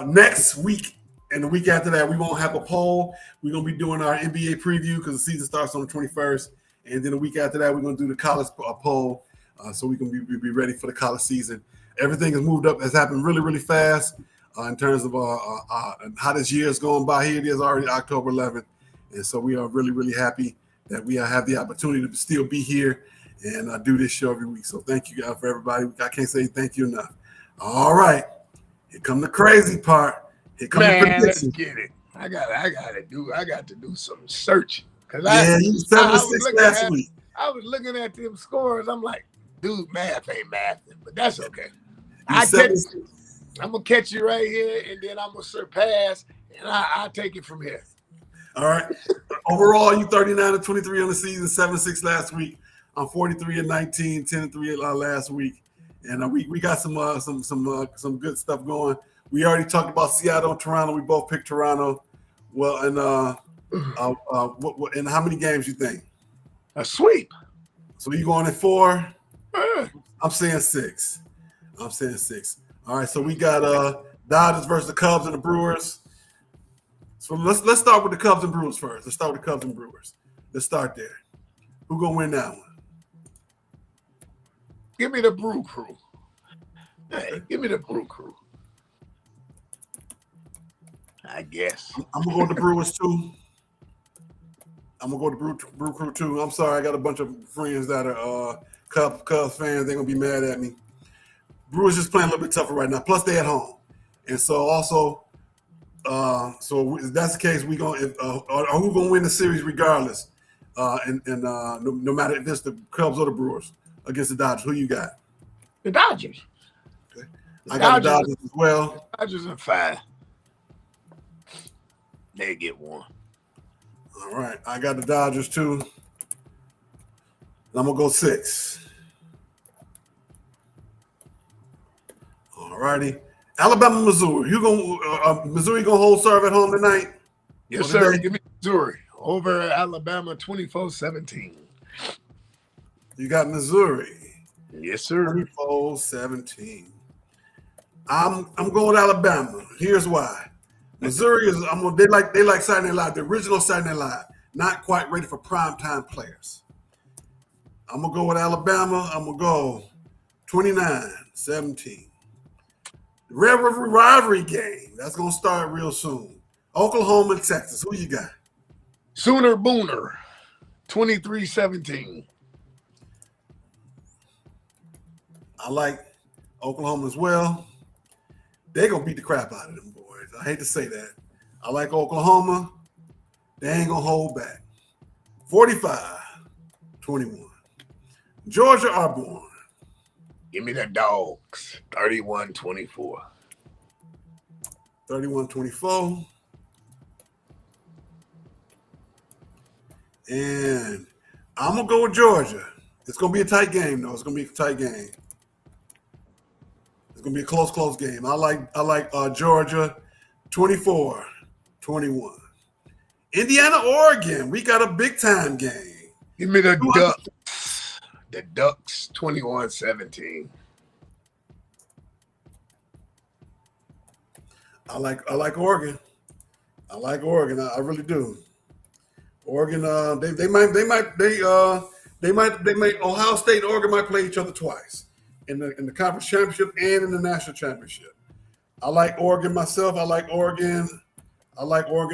next week and the week after that, we won't have a poll. We're going to be doing our NBA preview because the season starts on the 21st. And then the week after that, we're going to do the college poll so we can be ready for the college season. Everything has moved up, has happened really, really fast in terms of how this year is going by. Here it is already October 11th. And so we are really, really happy that we have the opportunity to still be here and do this show every week. So thank you guys for everybody. I can't say thank you enough. All right. Here come the crazy part. Here come the prediction. Let's get it. I got to do some searching. Cause you 7-6 last week. I was looking at them scores. I'm like, dude, math ain't mathing, but that's okay. I'm gonna catch you right here, and then I'm gonna surpass, and I'll take it from here. All right. Overall, you 39-23 on the season, 7-6 last week. I'm 43-19, 10-3 last week, and we got some good stuff going. We already talked about Seattle and Toronto. We both picked Toronto. Well, and and how many games you think? A sweep. So you going at 4? I'm saying 6. All right, so we got Dodgers versus the Cubs and the Brewers. So let's start with the Cubs and Brewers first. Let's start with the Cubs and Brewers. Let's start there. Who gonna win that one? Give me the Brew Crew. Hey, give me the Brew Crew. I guess. I'm gonna go with the Brewers too. I'm gonna go to Brew Crew too. I'm sorry, I got a bunch of friends that are Cubs fans. They're gonna be mad at me. Brewers just playing a little bit tougher right now. Plus, they at home, and so also, so if that's the case, we gonna who gonna win the series regardless, no matter if it's the Cubs or the Brewers against the Dodgers. Who you got? The Dodgers. Okay. I got the Dodgers as well. Dodgers in 5. They get 1. All right, I got the Dodgers too. I'm gonna go 6. All righty, Alabama, Missouri. Missouri gonna hold serve at home tonight? Yes, sir. Give me Missouri over Alabama 24-17. You got Missouri. Yes, sir. 24-17. I'm going with Alabama. Here's why. Missouri is they like Saturday Night Live, the original Saturday Night Live, not quite ready for primetime players. I'm gonna go with Alabama. I'm gonna go 29-17. The Red River rivalry game, that's gonna start real soon. Oklahoma and Texas. Who you got? Sooner Booner 23-17. I like Oklahoma as well. They're gonna beat the crap out of them boys. I hate to say that. I like Oklahoma. They ain't gonna hold back. 45-21. Georgia Auburn. Give me the Dogs 31-24. 31-24. And I'm gonna go with Georgia. It's gonna be a tight game, though. It's gonna be a tight game. It's gonna be a close game. I like Georgia, 24-21. Indiana, Oregon. We got a big time game. Give me the Ducks. The Ducks 21-17. I like Oregon. I like Oregon. I really do. Oregon. They might. Ohio State and Oregon might play each other twice in the conference championship and in the national championship. I like Oregon myself. I like Oregon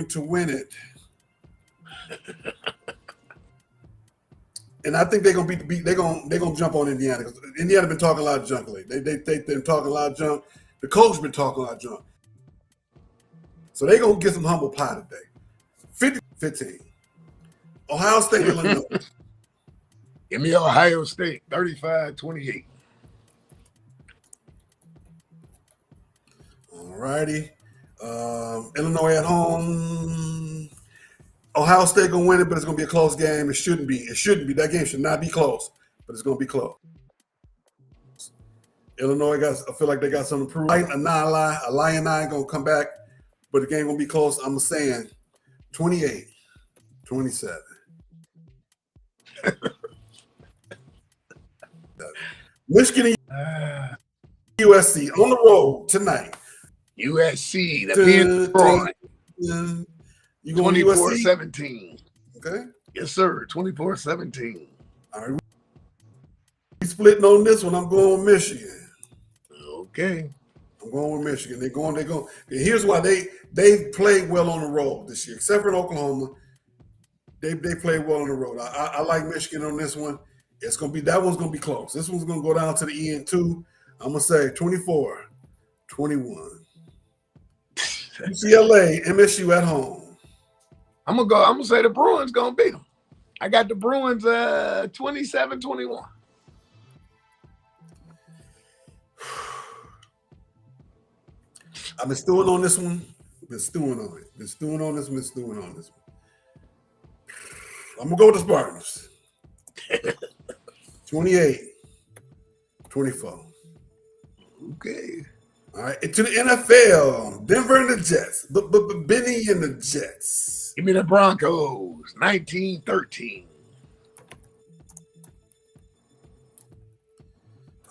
to win it. And I think they're gonna they're gonna jump on Indiana because Indiana been talking a lot of junk lately. They've been talking a lot of junk. The coach been talking a lot of junk. So they're gonna get some humble pie today. 50-15. Ohio State, Illinois. Give me Ohio State, 35-28. All righty. Illinois at home. Ohio State gonna win it, but it's gonna be a close game. It shouldn't be. It shouldn't be. That game should not be close, but it's gonna be close. Illinois I feel like they got something to prove. A Lion gonna come back, but the game gonna be close. I'm saying 28-27. Michigan and USC on the road tonight. USC, the being fraud. You going 24-17. Okay. Yes, sir. 24-17. All right. We splitting on this one. I'm going with Michigan. Okay. I'm going with Michigan. They're going. Here's why they played well on the road this year, except for in Oklahoma. They played well on the road. I like Michigan on this one. It's gonna be that one's gonna be close. This one's gonna go down to the end too. I'm gonna say 24-21. UCLA, MSU at home. I'm gonna say the Bruins gonna beat them. I got the Bruins 27-21. I've been stewing on this one. Been stewing on it. Been stewing on this one. I'm gonna go with the Spartans. 28-24. Okay. All right, to the NFL, Denver and the Jets. Benny and the Jets. Give me the Broncos, 19-13.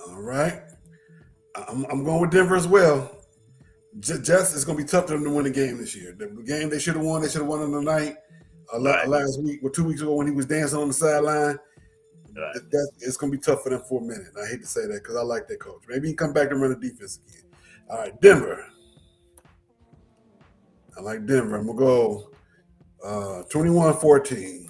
All right. I'm going with Denver as well. Jets is going to be tough for them to win the game this year. The game they should have won on the night last week or 2 weeks ago when he was dancing on the sideline. Right. It's going to be tough for them for a minute. I hate to say that because I like their coach. Maybe he can come back and run the defense again. All right, Denver. I like Denver. I'm going to go 21-14.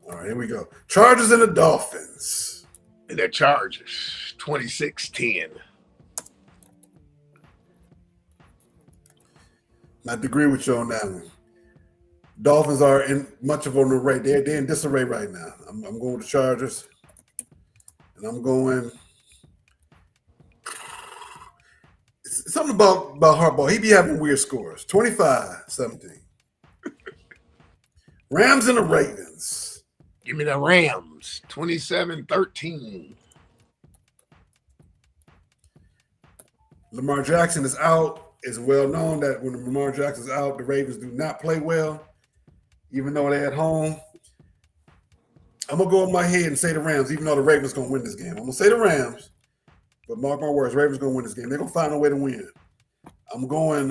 All right, here we go. Chargers and the Dolphins. And the Chargers, 26-10. I agree with you on that one. Dolphins are in much of an array. They're in disarray right now. I'm going with the Chargers. And I'm going. It's something about Harbaugh. He be having weird scores. 25-17. Rams and the Ravens. Give me the Rams, 27-13. Lamar Jackson is out. It's well known that when Lamar Jackson is out, the Ravens do not play well, even though they're at home. I'm going to go in my head and say the Rams, even though the Ravens going to win this game. I'm going to say the Rams, but mark my words, Ravens going to win this game. They're going to find a way to win. I'm going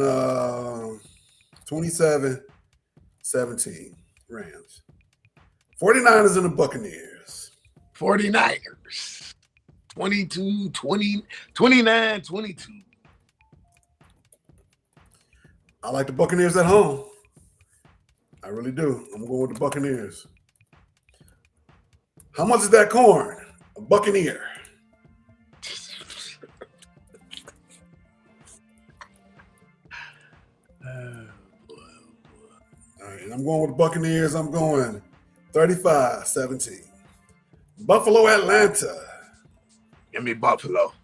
27-17, Rams. 49ers and the Buccaneers. 49ers, 29-22. I like the Buccaneers at home. I really do. I'm going with the Buccaneers. How much is that corn? A Buccaneer. All right, and I'm going with the Buccaneers. I'm going 35-17. Buffalo, Atlanta. Give me Buffalo,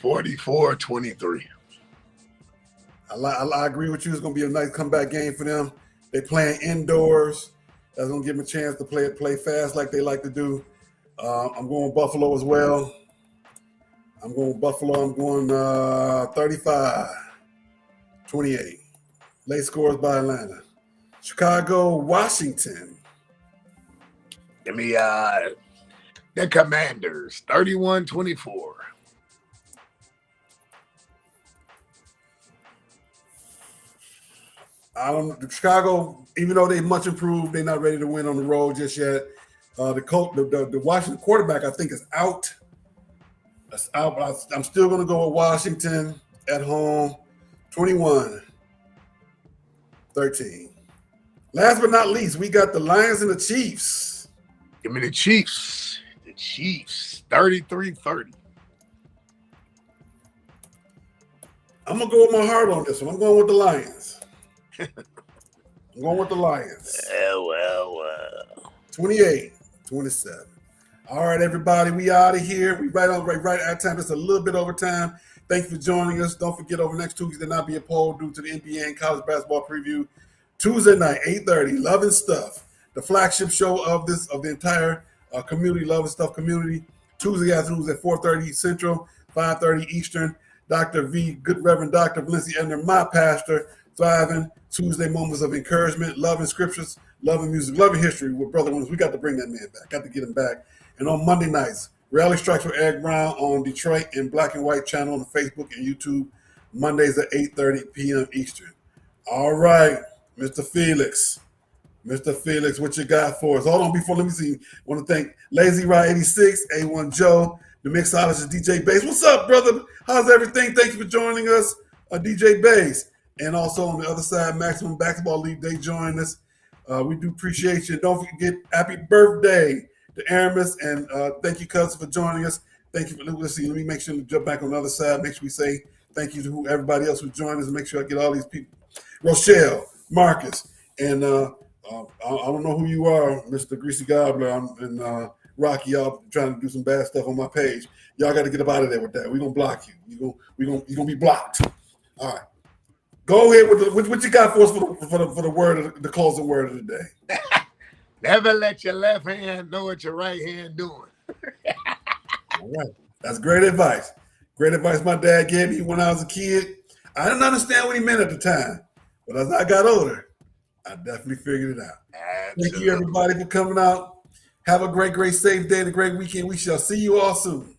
44-23. I agree with you. It's going to be a nice comeback game for them. They're playing indoors. That's going to give them a chance to play fast like they like to do. I'm going with Buffalo as well. I'm going with Buffalo. I'm going 35-28. Late scores by Atlanta. Chicago, Washington. Give me the Commanders, 31-24. Chicago, even though they much improved, they're not ready to win on the road just yet. The Washington quarterback, I think, is out. That's out. But I'm still going to go with Washington at home, 21-13. Last but not least, we got the Lions and the Chiefs. Give me the Chiefs. The Chiefs, 33-30. I'm going to go with my heart on this one. I'm going with the Lions. I'm going with the Lions. Well. 28-27. All right, everybody, we out of here. We right at time. Just a little bit over time. Thank you for joining us. Don't forget, over next 2 weeks, there not be a poll due to the NBA and college basketball preview. Tuesday night, 8:30, Love and Stuff, the flagship show of the entire community, Love and Stuff community. Tuesday afternoons at 4:30 Central, 5:30 Eastern. Dr. V, Good Reverend Dr. Valencia Edner, my pastor, thriving Tuesday moments of encouragement, love and scriptures, love and music, love and history with Brother Williams. We got to bring that man back. Got to get him back. And on Monday nights, Reality Strikes with Eric Brown on Detroit and Black and White channel on Facebook and YouTube, Mondays at 8:30 p.m. Eastern. All right, Mr. Felix. Mr. Felix, what you got for us? Hold on, let me see. I want to thank Lazy Ride 86, A1 Joe, the mixologist DJ Bass. What's up, brother? How's everything? Thank you for joining us, DJ Bass. And also on the other side, Maximum Basketball League, they join us. We do appreciate you. Don't forget, happy birthday to Aramis, and thank you, cousin, for joining us. Thank you for listening. Let me make sure to jump back on the other side. Make sure we say thank you to everybody else who joined us. Make sure I get all these people. Rochelle, Marcus, and I don't know who you are, Mr. Greasy Gobbler, and Rocky. Y'all trying to do some bad stuff on my page. Y'all got to get up out of there with that. We're gonna block you. You're gonna be blocked. All right. Go ahead with what you got for us for the word, the closing word of the day. Never let your left hand know what your right hand doing. All right. That's great advice. Great advice my dad gave me when I was a kid. I didn't understand what he meant at the time, but as I got older, I definitely figured it out. Absolutely. Thank you, everybody, for coming out. Have a great, safe day and a great weekend. We shall see you all soon.